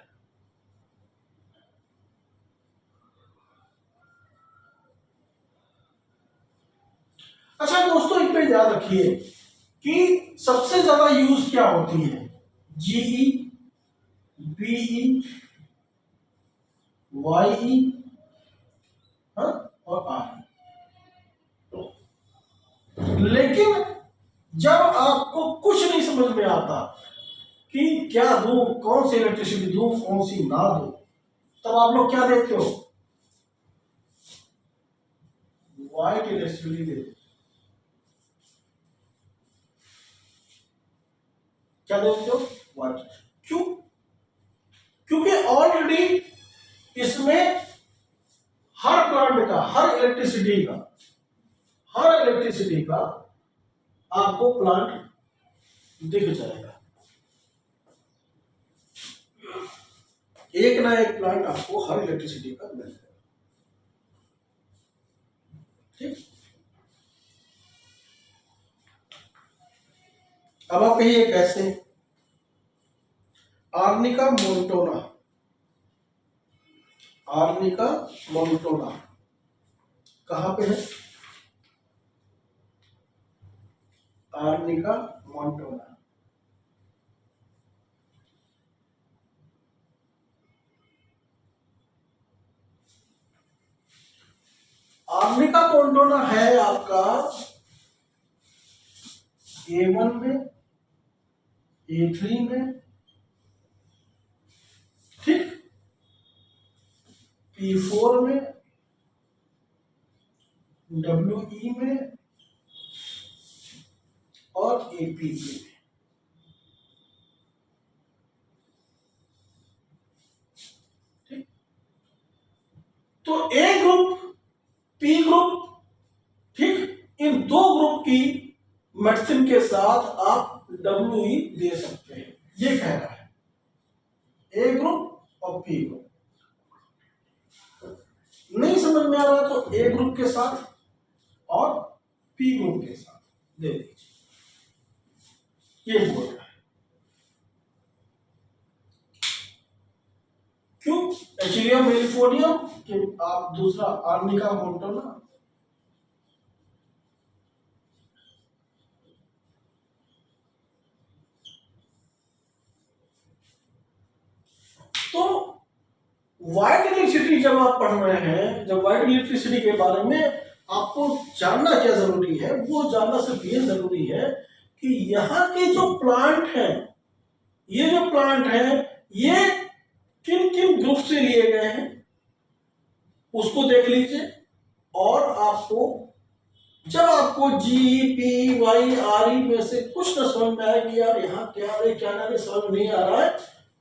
अच्छा दोस्तों, एक पे याद रखिए कि सबसे ज्यादा यूज क्या होती है, जीई, बीई, वाई, हाँ, और आर। लेकिन जब आपको कुछ नहीं समझ में आता कि क्या दूं, कौन सी इलेक्ट्रिसिटी दूं, कौन सी ना दूं, तब आप लोग क्या देखते हो, व्हाइट इलेक्ट्रिसिटी देते। क्या देखते हो, व्हाइट। क्यों, क्योंकि ऑलरेडी इसमें हर प्लांट का, हर इलेक्ट्रिसिटी का आपको प्लांट दिख जाएगा, एक ना एक प्लांट आपको हर इलेक्ट्रिसिटी का मिल जाएगा। ठीक, अब आप कहिए कैसे। आर्निका मोन्टोना, आर्निका मोन्टोना कहां पे है, आर्निका मोन्टोना। आर्निका मोन्टोना है आपका A1 में, A3 में, ठीक, P4 में, WE में और APP में। ठीक, तो A ग्रुप, P ग्रुप, ठीक, इन दो ग्रुप की मेडिसिन के साथ आप WE दे सकते हैं, ये कह रहा है। ए ग्रुप और पी ग्रुप। नहीं समझ में आ रहा तो ए ग्रुप के साथ और पी ग्रुप के साथ दे दीजिए, ये बोल रहा है। क्यों? एचिलिया मेलिफोलियम कि आप दूसरा आर्निका मोंटाना, तो वाइट इलेक्ट्रिसिटी जब आप पढ़ रहे हैं, जब वाइट इलेक्ट्रिसिटी के बारे में आपको जानना क्या जरूरी है, वो जानना सिर्फ ये जरूरी है कि यहाँ के जो प्लांट हैं, ये जो प्लांट हैं, ये किन किन ग्रुप से लिए गए हैं उसको देख लीजिए। और आपको जब आपको G P Y R E में से कुछ न समझ में आए कि यार यहाँ क्या है क्या नहीं, समझ नहीं आ रहा है,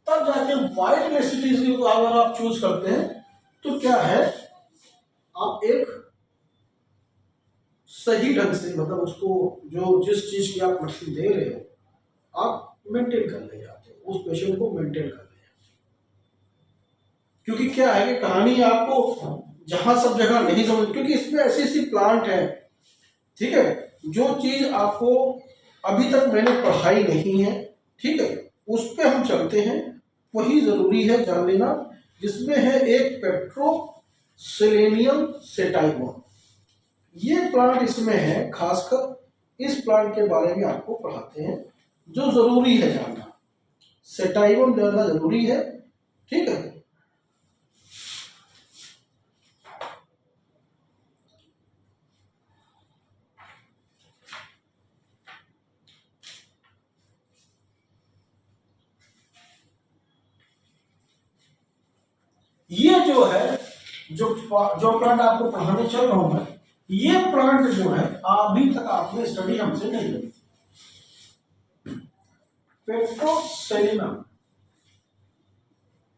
तब जाके व्हाइट इलेक्ट्रिसिटी को अगर आप चूज करते हैं तो क्या है, आप एक सही ढंग से, मतलब उसको जो जिस चीज की आप मेडिसिन दे रहे हो आप मेंटेन कर ले जाते हो, उस पेशेंट को मेंटेन कर ले जाते हो। क्योंकि क्या है कि कहानी आपको जहां सब जगह नहीं समझ, क्योंकि इसमें ऐसी ऐसी प्लांट है, ठीक है, जो चीज आपको अभी तक मैंने पढ़ाई नहीं है, ठीक है, उस पर हम चलते हैं, वही जरूरी है जान लेना। जिसमें है एक पेट्रो सेलेनियम सेटाइवम, ये प्लांट इसमें है, खासकर इस प्लांट के बारे में आपको पढ़ाते हैं, जो जरूरी है जानना, सेटाइवम जानना जरूरी है, ठीक है। ये जो है, जो प्लांट आपको पढ़ाने चल रहा हूं मैं, ये प्लांट जो है अभी तक आपने स्टडी हमसे नहीं की। पेट्रोसेलिनम,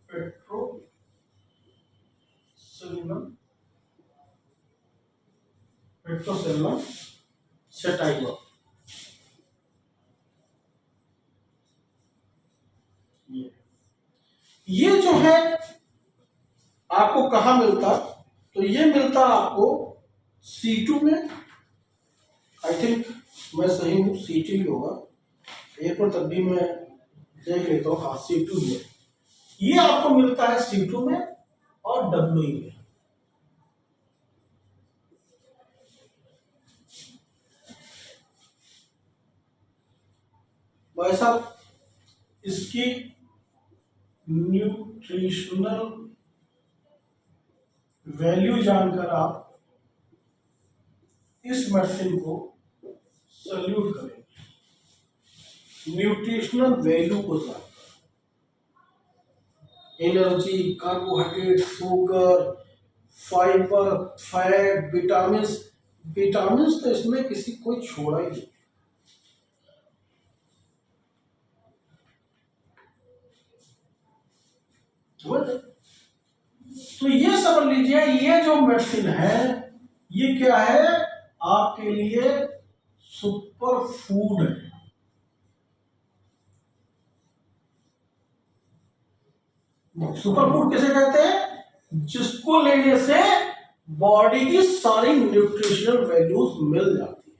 पेट्रोसेलिनम, पेट्रोसेलिनम सेटाइवम, ये जो है आपको कहां मिलता, तो ये मिलता आपको C2 में, आई थिंक मैं सही हूं, C2 ही होगा, एक पर तब भी मैं देख लेता हूँ, हाँ C2 में ये आपको मिलता है, C2 में और WE में। भाई साहब, इसकी न्यूट्रिशनल वैल्यू जानकर आप इस मेडिसिन को सल्यूट करेंगे, न्यूट्रिशनल वैल्यू को जानकर, energy, carbohydrate, sugar, fibre, fat, vitamin, vitamin तो इसमें किसी कोई छोड़ा ही नहीं। तो ये समझ लीजिए, ये जो मेडिसिन है ये क्या है, आपके लिए सुपर फूड है। सुपर फूड किसे कहते हैं? जिसको लेने से बॉडी की सारी न्यूट्रिशनल वैल्यूज मिल जाती है,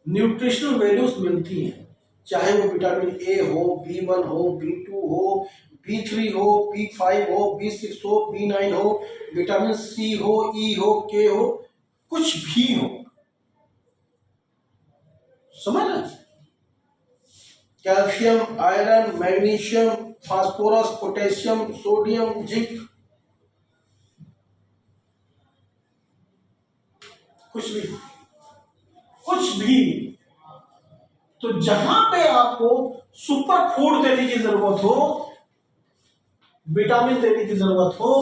न्यूट्रिशनल वैल्यूज मिलती हैं, चाहे वो विटामिन ए हो, B1 हो, B2 हो, B3 हो, B5 हो, B6 हो, B9 हो, विटामिन C हो, E हो, K हो, कुछ भी हो, समझ रहे? Calcium, iron, magnesium, phosphorus, potassium, sodium, zinc, कुछ भी, कुछ भी तो जहां पे आपको सुपर फूड देने की जरूरत हो, विटामिन देने की जरूरत हो,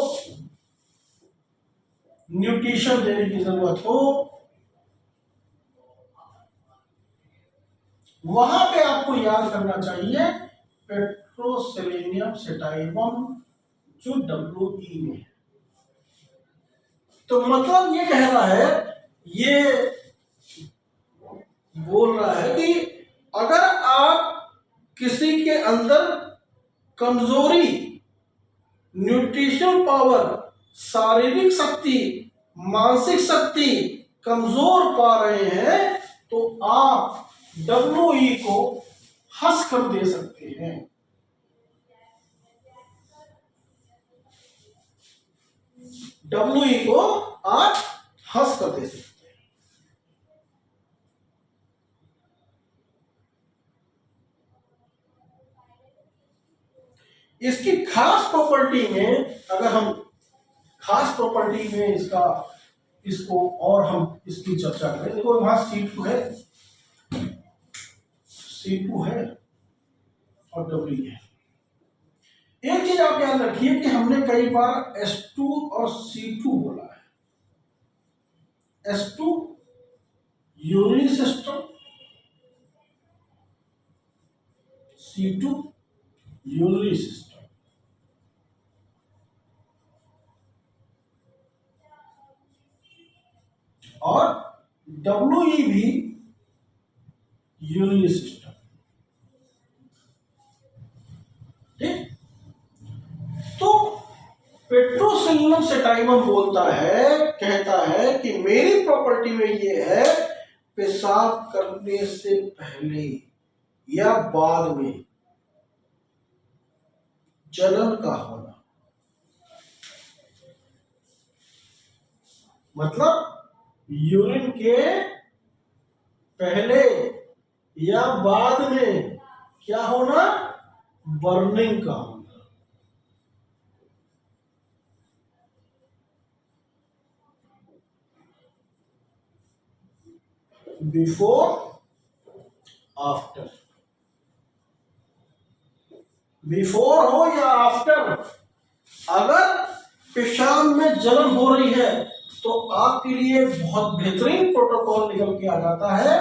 न्यूट्रिशन देने की जरूरत हो, वहां पे आपको याद करना चाहिए पेट्रोसेलेनियम सेटाइवम, जो WE में है। तो मतलब ये कह रहा है, ये बोल रहा है कि अगर आप किसी के अंदर कमजोरी, न्यूट्रिशनल पावर, शारीरिक शक्ति, मानसिक शक्ति कमजोर पा रहे हैं, तो आप WE को हंस कर दे सकते हैं। WE को आप हंस कर दे सकते हैं। इसकी खास प्रॉपर्टी में, अगर हम खास प्रॉपर्टी में इसको और हम इसकी चर्चा करें, देखो वहां C2 है, C2 है और W है। एक चीज आप याद रखिए कि हमने कई बार S2 और C2 बोला है। S2 urinary system, C2 urinary system. और WE भी यूरिनरी सिस्टम। ठीक, तो पेट्रोसेलिनम सेटाइवम बोलता है, कहता है कि मेरी प्रॉपर्टी में ये है, पेशाब करने से पहले या बाद में जलन का होना, मतलब यूरिन के पहले या बाद में क्या होना, बर्निंग का होना। बिफोर आफ्टर, बिफोर हो या आफ्टर, अगर पेशाब में जलन हो रही है तो आपके लिए बहुत बेहतरीन प्रोटोकॉल निकल के आ जाता है,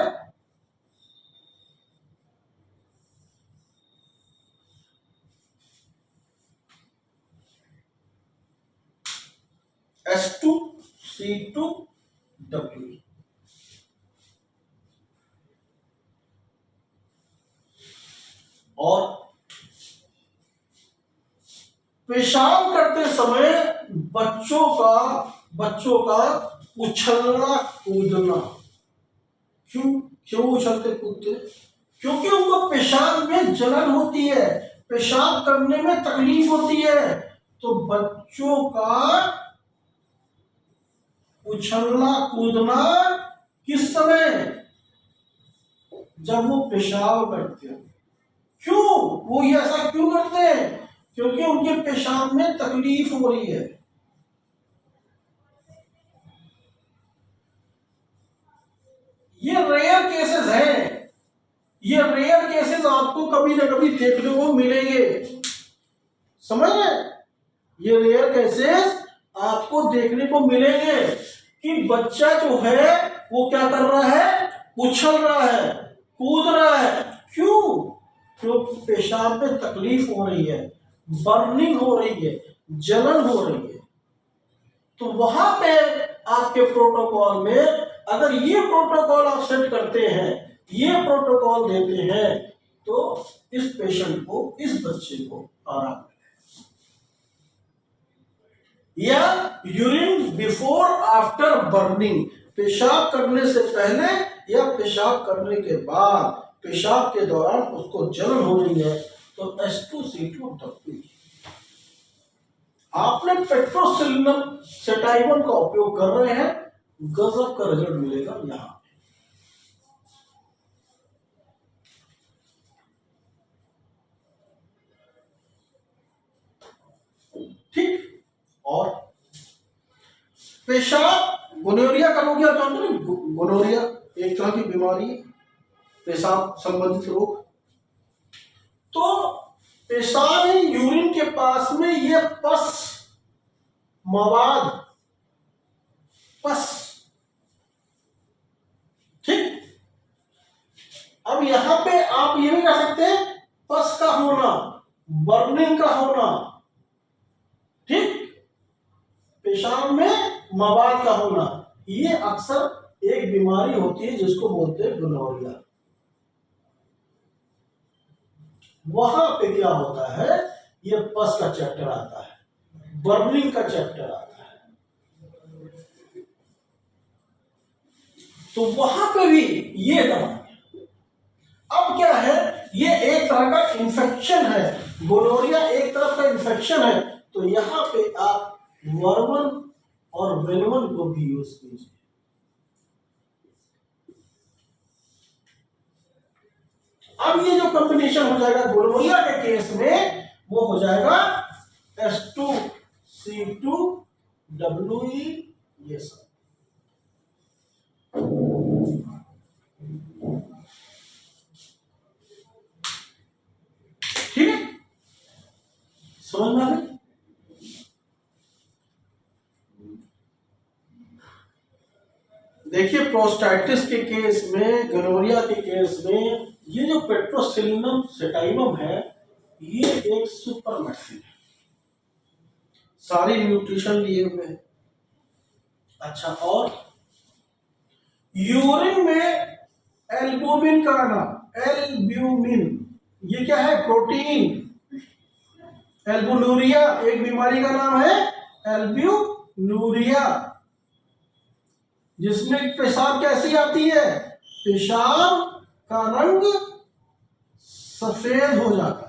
S2C2W। और पेशाब करते समय बच्चों का उछलना कूदना, क्यों उछलते कूदते, क्योंकि उनको पेशाब में जलन होती है, पेशाब करने में तकलीफ होती है। तो बच्चों का उछलना कूदना किस समय, जब वो पेशाब करते हैं। क्यों वो ये ऐसा क्यों करते हैं, क्योंकि उनके पेशाब में तकलीफ हो रही है। ये रेयर केसेस हैं, ये रेयर केसेस आपको कभी ना कभी देखने को मिलेंगे, समझ रहे, ये रेयर केसेस आपको देखने को मिलेंगे कि बच्चा जो है वो क्या कर रहा है, उछल रहा है, कूद रहा है। क्यों, क्योंकि पेशाब में तकलीफ हो रही है, बर्निंग हो रही है, जलन हो रही है। तो वहां पे आपके प्रोटोकॉल में अगर ये प्रोटोकॉल आप सेट करते हैं, ये प्रोटोकॉल देते हैं, तो इस पेशेंट को, इस बच्चे को आराम मिले। या यूरिन बिफोर आफ्टर बर्निंग, पेशाब करने से पहले या पेशाब करने के बाद, पेशाब के दौरान उसको जलन हो रही है, तो S2C2W। आपने पेट्रोसेलिनम सेटाइवम का उपयोग कर रहे हैं, गजब का रिजल्ट मिलेगा यहां। ठीक, और पेशाब, गोनोरिया का लोग क्या जानते हैं, गोनोरिया एक तरह की बीमारी है, पेशाब संबंधित रोग। तो पेशाब यूरिन के पास में ये पस मवाद, पस, ठीक। अब यहां पे आप ये भी कह सकते हैं पस का होना, बर्निंग का होना, ठीक, पेशाब में मवाद का होना, ये अक्सर एक बीमारी होती है जिसको बोलते हैं गोनोरिया। वहां पे क्या होता है, ये पस का चैप्टर आता है, बर्निंग का चैप्टर आता है। तो वहां पे भी ये दवा। अब क्या है, ये एक तरह का इंफेक्शन है, गोनोरिया एक तरह का इंफेक्शन है। तो यहां पे आप वर्मन और वेनवन को भी यूज कीजिए। अब ये जो कॉम्बिनेशन हो जाएगा गोनोरिया के केस में, वो हो जाएगा H2C2WE, ये सब। ठीक है, समझ में आ गई। देखिए प्रोस्टाइटिस के केस में, गोनोरिया के केस में, ये जो पेट्रोसेलिनम सेटाइनम है, ये एक सुपर मेडिसिन है, सारी न्यूट्रिशन लिए हुए है। अच्छा, और यूरिन में एल्बुमिन का नाम, एल्ब्यूमिन, ये क्या है, प्रोटीन। एल्बुनूरिया एक बीमारी का नाम है, एल्ब्यूनूरिया, जिसमें पेशाब कैसी आती है, पेशाब का रंग सफेद हो जाता है।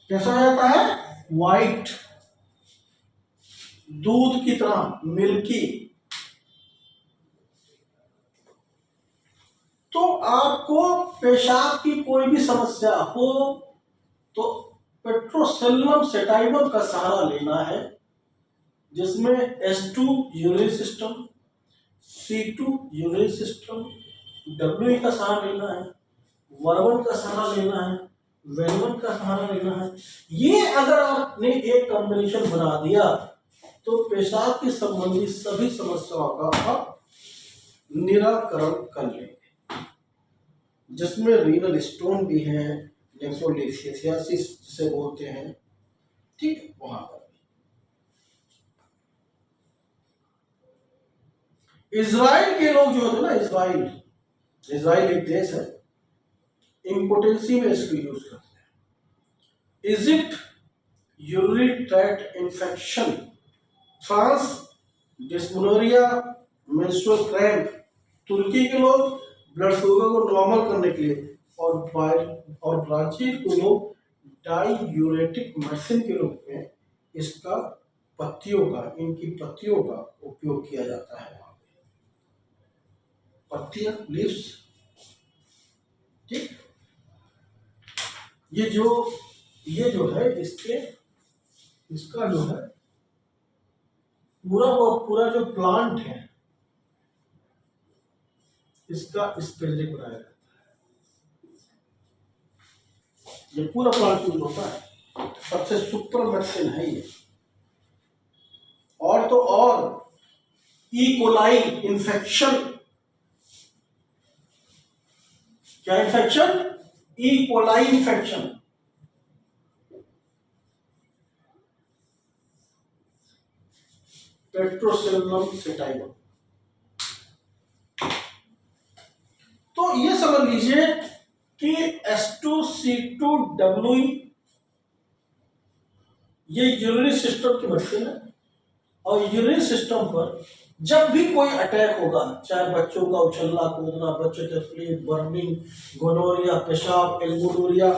कैसा हो जाता है, वाइट, दूध की तरह, मिल्की। तो आपको पेशाब की कोई भी समस्या हो तो पेट्रोसेलिनम सेटाइनम का सहारा लेना है, जिसमें H2 urinary system, C2 urinary system, WE का सहारा लेना है, वर्मन का सहारा लेना है, वेनवन का सहारा लेना है। ये अगर आपने एक कॉम्बिनेशन बना दिया तो पेशाब के संबंधी सभी समस्याओं का आप निराकरण कर लेंगे, जिसमें रीनल स्टोन भी है, नेफ्रोलिथियासिस जिसे बोलते हैं, ठीक, वहां पर। इजराइल के लोग जो होते हैं ना, इजराइल एक देश है, इम्पोटेंसी में इसको यूज करते हैं। Egypt urinary tract infection, France dysmenorrhea, menstrual cramp, Turkey के लोग ब्लड शुगर को नॉर्मल करने के लिए, और ब्राजील के लोग डाईयूरेटिक मेडिसिन के रूप में इसका पत्तियों का, इनकी पत्तियों का उपयोग किया जाता है। पत्तियां, लीव्स, ठीक। ये जो है, इसका जो है पूरा जो प्लांट है, इसका स्पेलिंग बनाया जाता है। ये पूरा प्लांट यूज होता है, सबसे सुपर मेडिसिन है ये। और तो और ई कोलाई इन्फेक्शन, क्या इन्फेक्शन, ई कोलाई इन्फेक्शन, पेट्रोसेलिनम सेटाइनम। तो ये समझ लीजिए कि H2C2WE ये यूरिनरी सिस्टम की मेडिसिन है। और यूरिनरी सिस्टम पर जब भी कोई अटैक होगा, चाहे बच्चों का उछलना कूदना, बच्चों की तकलीफ, बर्निंग, गोनोरिया, पेशाब, एल्बुनूरिया,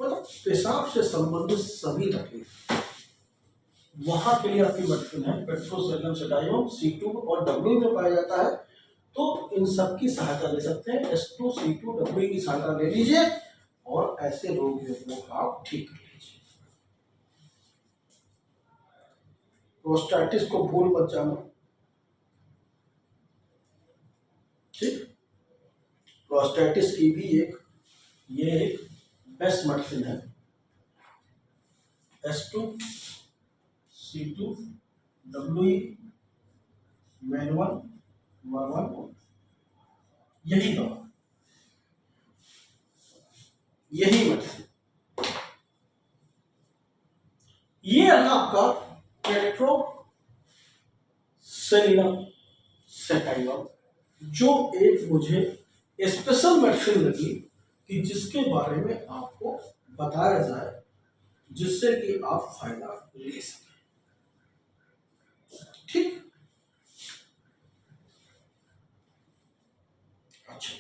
मतलब पेशाब से संबंधित सभी तकलीफ, वहां के लिए आपकी मेडिसिन है पेट्रोसेलिनम सेटाइनम, C2 और WE में पाया जाता है। तो इन सब की सहायता ले सकते हैं, H2C2WE की सहायता ले लीजिए और ऐसे रोगियों को आप ठीक कर लीजिए। प्रोस्टाइटिस को भूल मत जाना, ठीक। प्रोस्टेटिस की भी ये एक बेस्ट मेडिसिन है। S2C2WE मैनुअल 11 यही दवा, यही मेडिसिन। ये है आपका टेट्रोसेलिनम सेटाइवम, जो एक मुझे स्पेशल मेडिसिन लगी कि जिसके बारे में आपको बताया जाए, जिससे कि आप फायदा ले सकें। ठीक, अच्छा,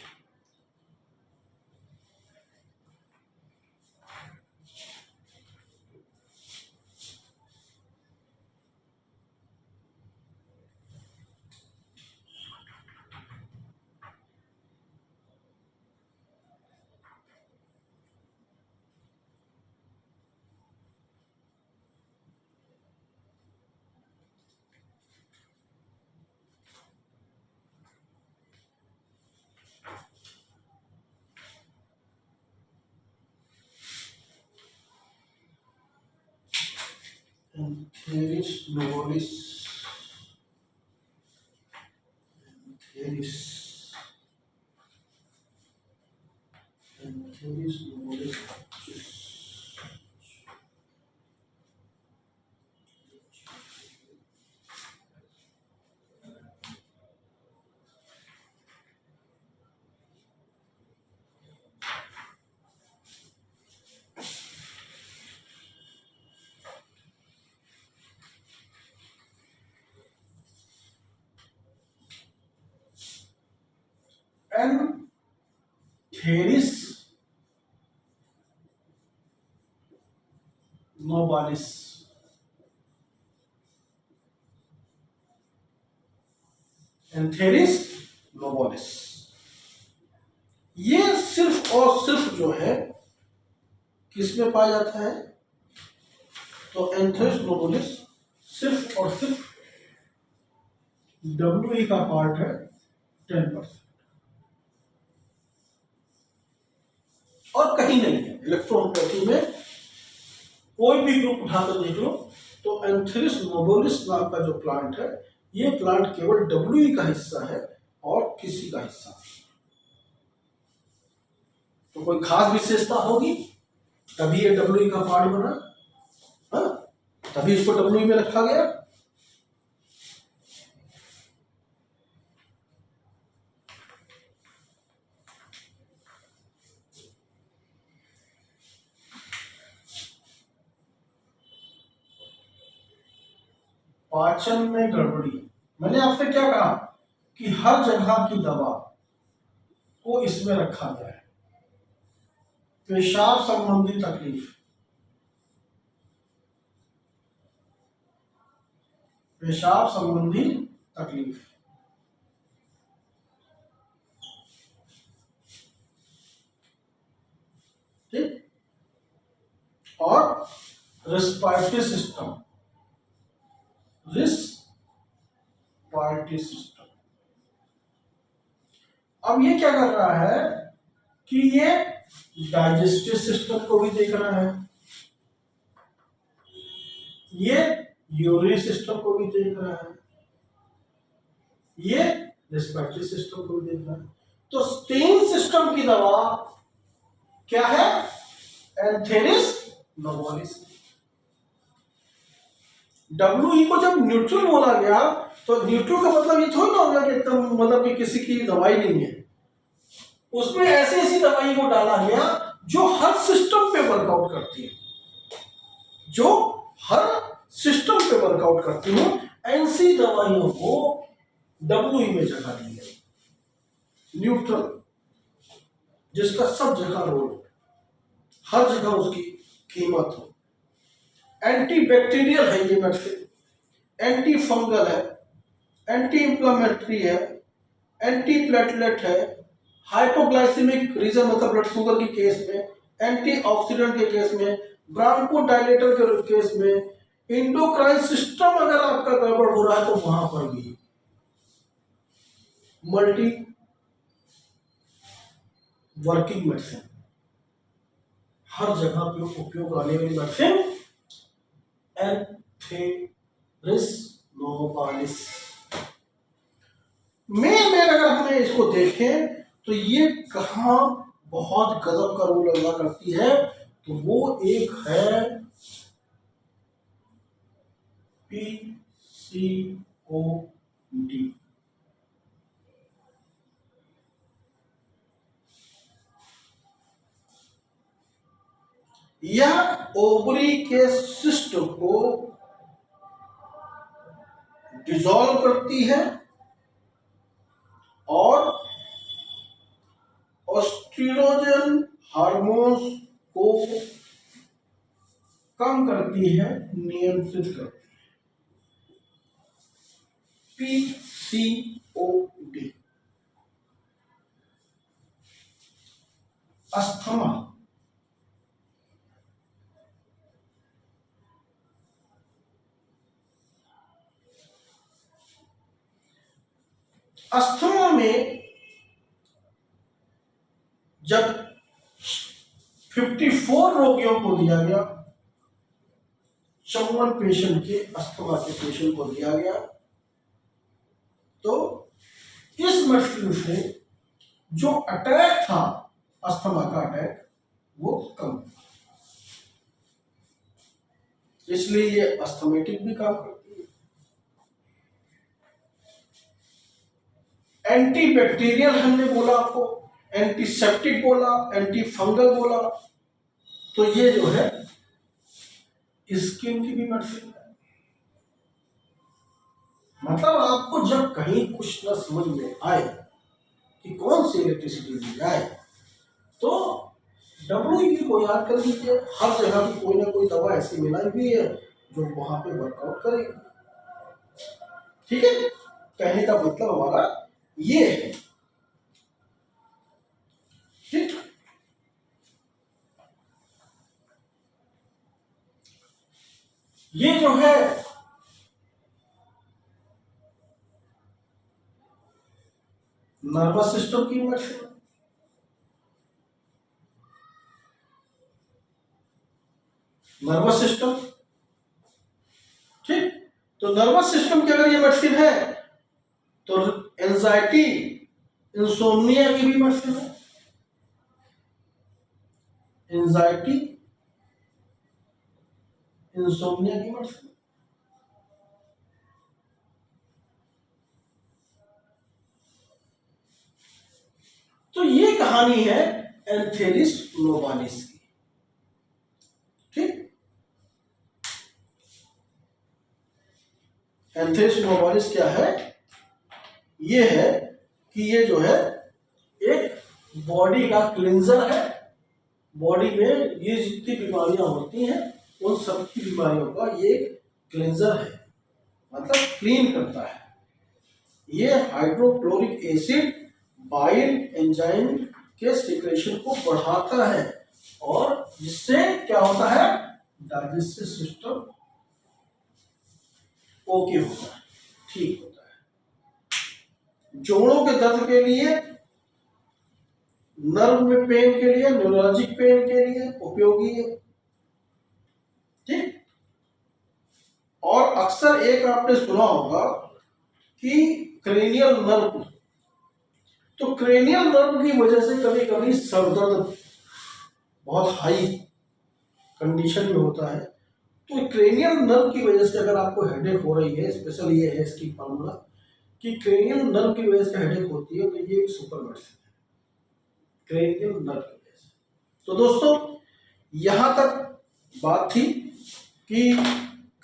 एंथेरिस नोबिलिस, एंथेरिस नोबिलिस एंथेरिस नोबिलिस, एंथेरिस नोबिलिस, ये सिर्फ और सिर्फ जो है किसमें पाया जाता है? तो एंथेरिस नोबिलिस सिर्फ और सिर्फ WE का पार्ट है 10%, और कहीं नहीं है। इलेक्ट्रोनोपैथी में कोई भी ग्रुप उठाकर देख लो तो एंथेरिस नोबिलिस नाम का जो प्लांट है, ये प्लांट केवल WE का हिस्सा है और किसी का हिस्सा नहीं। तो कोई खास विशेषता होगी तभी ये WE का पार्ट बना, हाँ? तभी इसको WE में रखा गया। पाचन में गड़बड़ी, मैंने आपसे क्या कहा कि हर जगह की दवा को इसमें रखा गया है। पेशाब संबंधी तकलीफ, पेशाब संबंधी तकलीफ, ठीक, और रेस्पिरेटरी सिस्टम, रिस्पायरेटरी सिस्टम। अब ये क्या कर रहा है कि ये डाइजेस्टिव सिस्टम को भी देख रहा है, ये यूरिनरी सिस्टम को भी देख रहा है, ये रेस्पिरेटरी सिस्टम को भी देख रहा है। तो 3 सिस्टम की दवा क्या है? एंथेरिस नोबिलिस। WE को जब न्यूट्रल बोला गया तो न्यूट्रल का मतलब ये थोड़ा ना होगा कि एकदम मतलब कि किसी की दवाई नहीं है। उसमें ऐसी ऐसी दवाई को डाला गया जो हर सिस्टम पे वर्कआउट करती है, जो हर सिस्टम पे वर्कआउट करती है। ऐसी दवाइयों को WE में जगह दी गई। न्यूट्रल जिसका सब जगह रोल, हर जगह उसकी कीमत हो। एंटी बैक्टीरियल है ये मेडिसिन, एंटी फंगल है, एंटी इंफ्लेमेटरी है, एंटी प्लेटलेट है, हाइपोग्लाइसेमिक रीजन मतलब ब्लड शुगर के केस में, एंटी ऑक्सीडेंट के केस में, ब्रांकोडायलेटर के केस में, इंडोक्राइन सिस्टम अगर आपका गड़बड़ हो रहा है तो वहां पर भी मल्टी वर्किंग मेडिसिन, हर जगह पे उपयोग आने वाली मेडिसिन एंथेरिस नोवालिस। मेन अगर हमें इसको देखें तो ये कहाँ बहुत गजब का रोल अदा करती है, तो वो एक है PCOD। यह ओवरी के सिस्ट को डिसॉल्व करती है और एस्ट्रोजन हार्मोन्स को कम करती है, नियंत्रित करती है। PCOD। अस्थमा, अस्थमा में जब 54 रोगियों को दिया गया, 54 पेशेंट के अस्थमा के पेशेंट को दिया गया, तो इस मेडिसिन से जो अटैक था, अस्थमा का अटैक, वो कम, इसलिए ये अस्थमेटिक भी काम करती है। एंटीबैक्टीरियल हमने बोला आपको, एंटीसेप्टिक बोला, एंटी फंगल बोला, तो ये जो है स्किन की भी मेडिसिन है। मतलब आपको जब कहीं कुछ न समझ में आए कि कौन सी इलेक्ट्रिसिटी दी जाए, तो WE को याद कर लीजिए, हर जगह की कोई ना कोई दवा ऐसी मिलाई हुई है जो वहां पे वर्कआउट करेगी। ठीक है, कहने का मतलब हमारा ये है। ठीक, ये जो है नर्वस सिस्टम की मेडिसिन, नर्वस सिस्टम। ठीक, तो नर्वस सिस्टम की अगर ये मेडिसिन है तो एंजाइटी, इंसोम्निया की भी मेडिसिन है। एंजाइटी, इंसोम्निया की मेडिसिन। तो ये कहानी है एंथेरिस नोवालिस की। ठीक, एंथेरिस नोवालिस क्या है? ये है कि ये जो है एक बॉडी का क्लींजर है। बॉडी में ये जितनी बीमारियां होती हैं उन सब की बीमारियों का ये क्लींजर है, मतलब क्लीन करता है। ये हाइड्रोक्लोरिक एसिड बाइल एंजाइम के सिक्रेशन को बढ़ाता है और जिससे क्या होता है, डाइजेस्टिव सिस्टम ओके होता है, ठीक होता है। जोड़ों के दर्द के लिए, नर्व में पेन के लिए, न्यूरोलॉजिक पेन के लिए उपयोगी है। ठीक, और अक्सर एक आपने सुना होगा कि क्रेनियल नर्व, तो क्रेनियल नर्व की वजह से कभी कभी सर दर्द बहुत हाई कंडीशन में होता है। तो क्रेनियल नर्व की वजह से अगर आपको हेडेक हो रही है, स्पेशल ये है इसकी फॉर्मूला कि क्रेनियल नर्व की वजह से हेडेक होती है, तो ये एक सुपर मेडिसिन है क्रेनियल नर्व की वजह से। तो दोस्तों यहां तक बात थी कि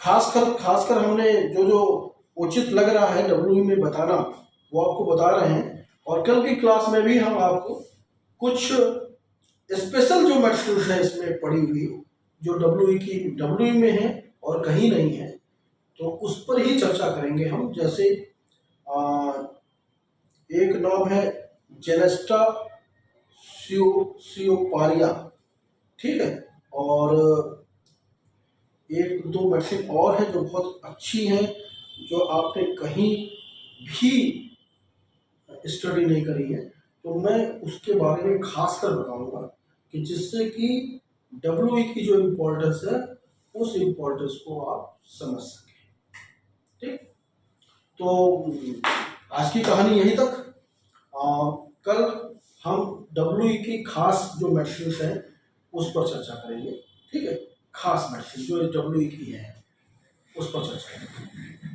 खासकर हमने जो जो उचित लग रहा है WE में बताना वो आपको बता रहे हैं, और कल की क्लास में भी हम आपको कुछ स्पेशल जो मेडिसिन है इसमें पड़ी हुई जो WE में है और कहीं नहीं है, तो उस पर ही चर्चा करेंगे हम। जैसे एक नाम है जेनेस्टा सियोपारिया, ठीक है, और एक दो मेडिसिन और है जो बहुत अच्छी हैं, जो आपने कहीं भी स्टडी नहीं करी है, तो मैं उसके बारे में खास कर बताऊंगा कि जिससे कि डब्ल्यू की जो इम्पोर्टेंस है उस इम्पोर्टेंस को आप समझ सकें। ठीक, तो आज की कहानी यहीं तक। कल हम डब्ल्यू की खास जो मेडिसिन है उस पर चर्चा करेंगे। ठीक है, खास मेडिसिन जो डब्ल्यू की है उस पर चर्चा करेंगे।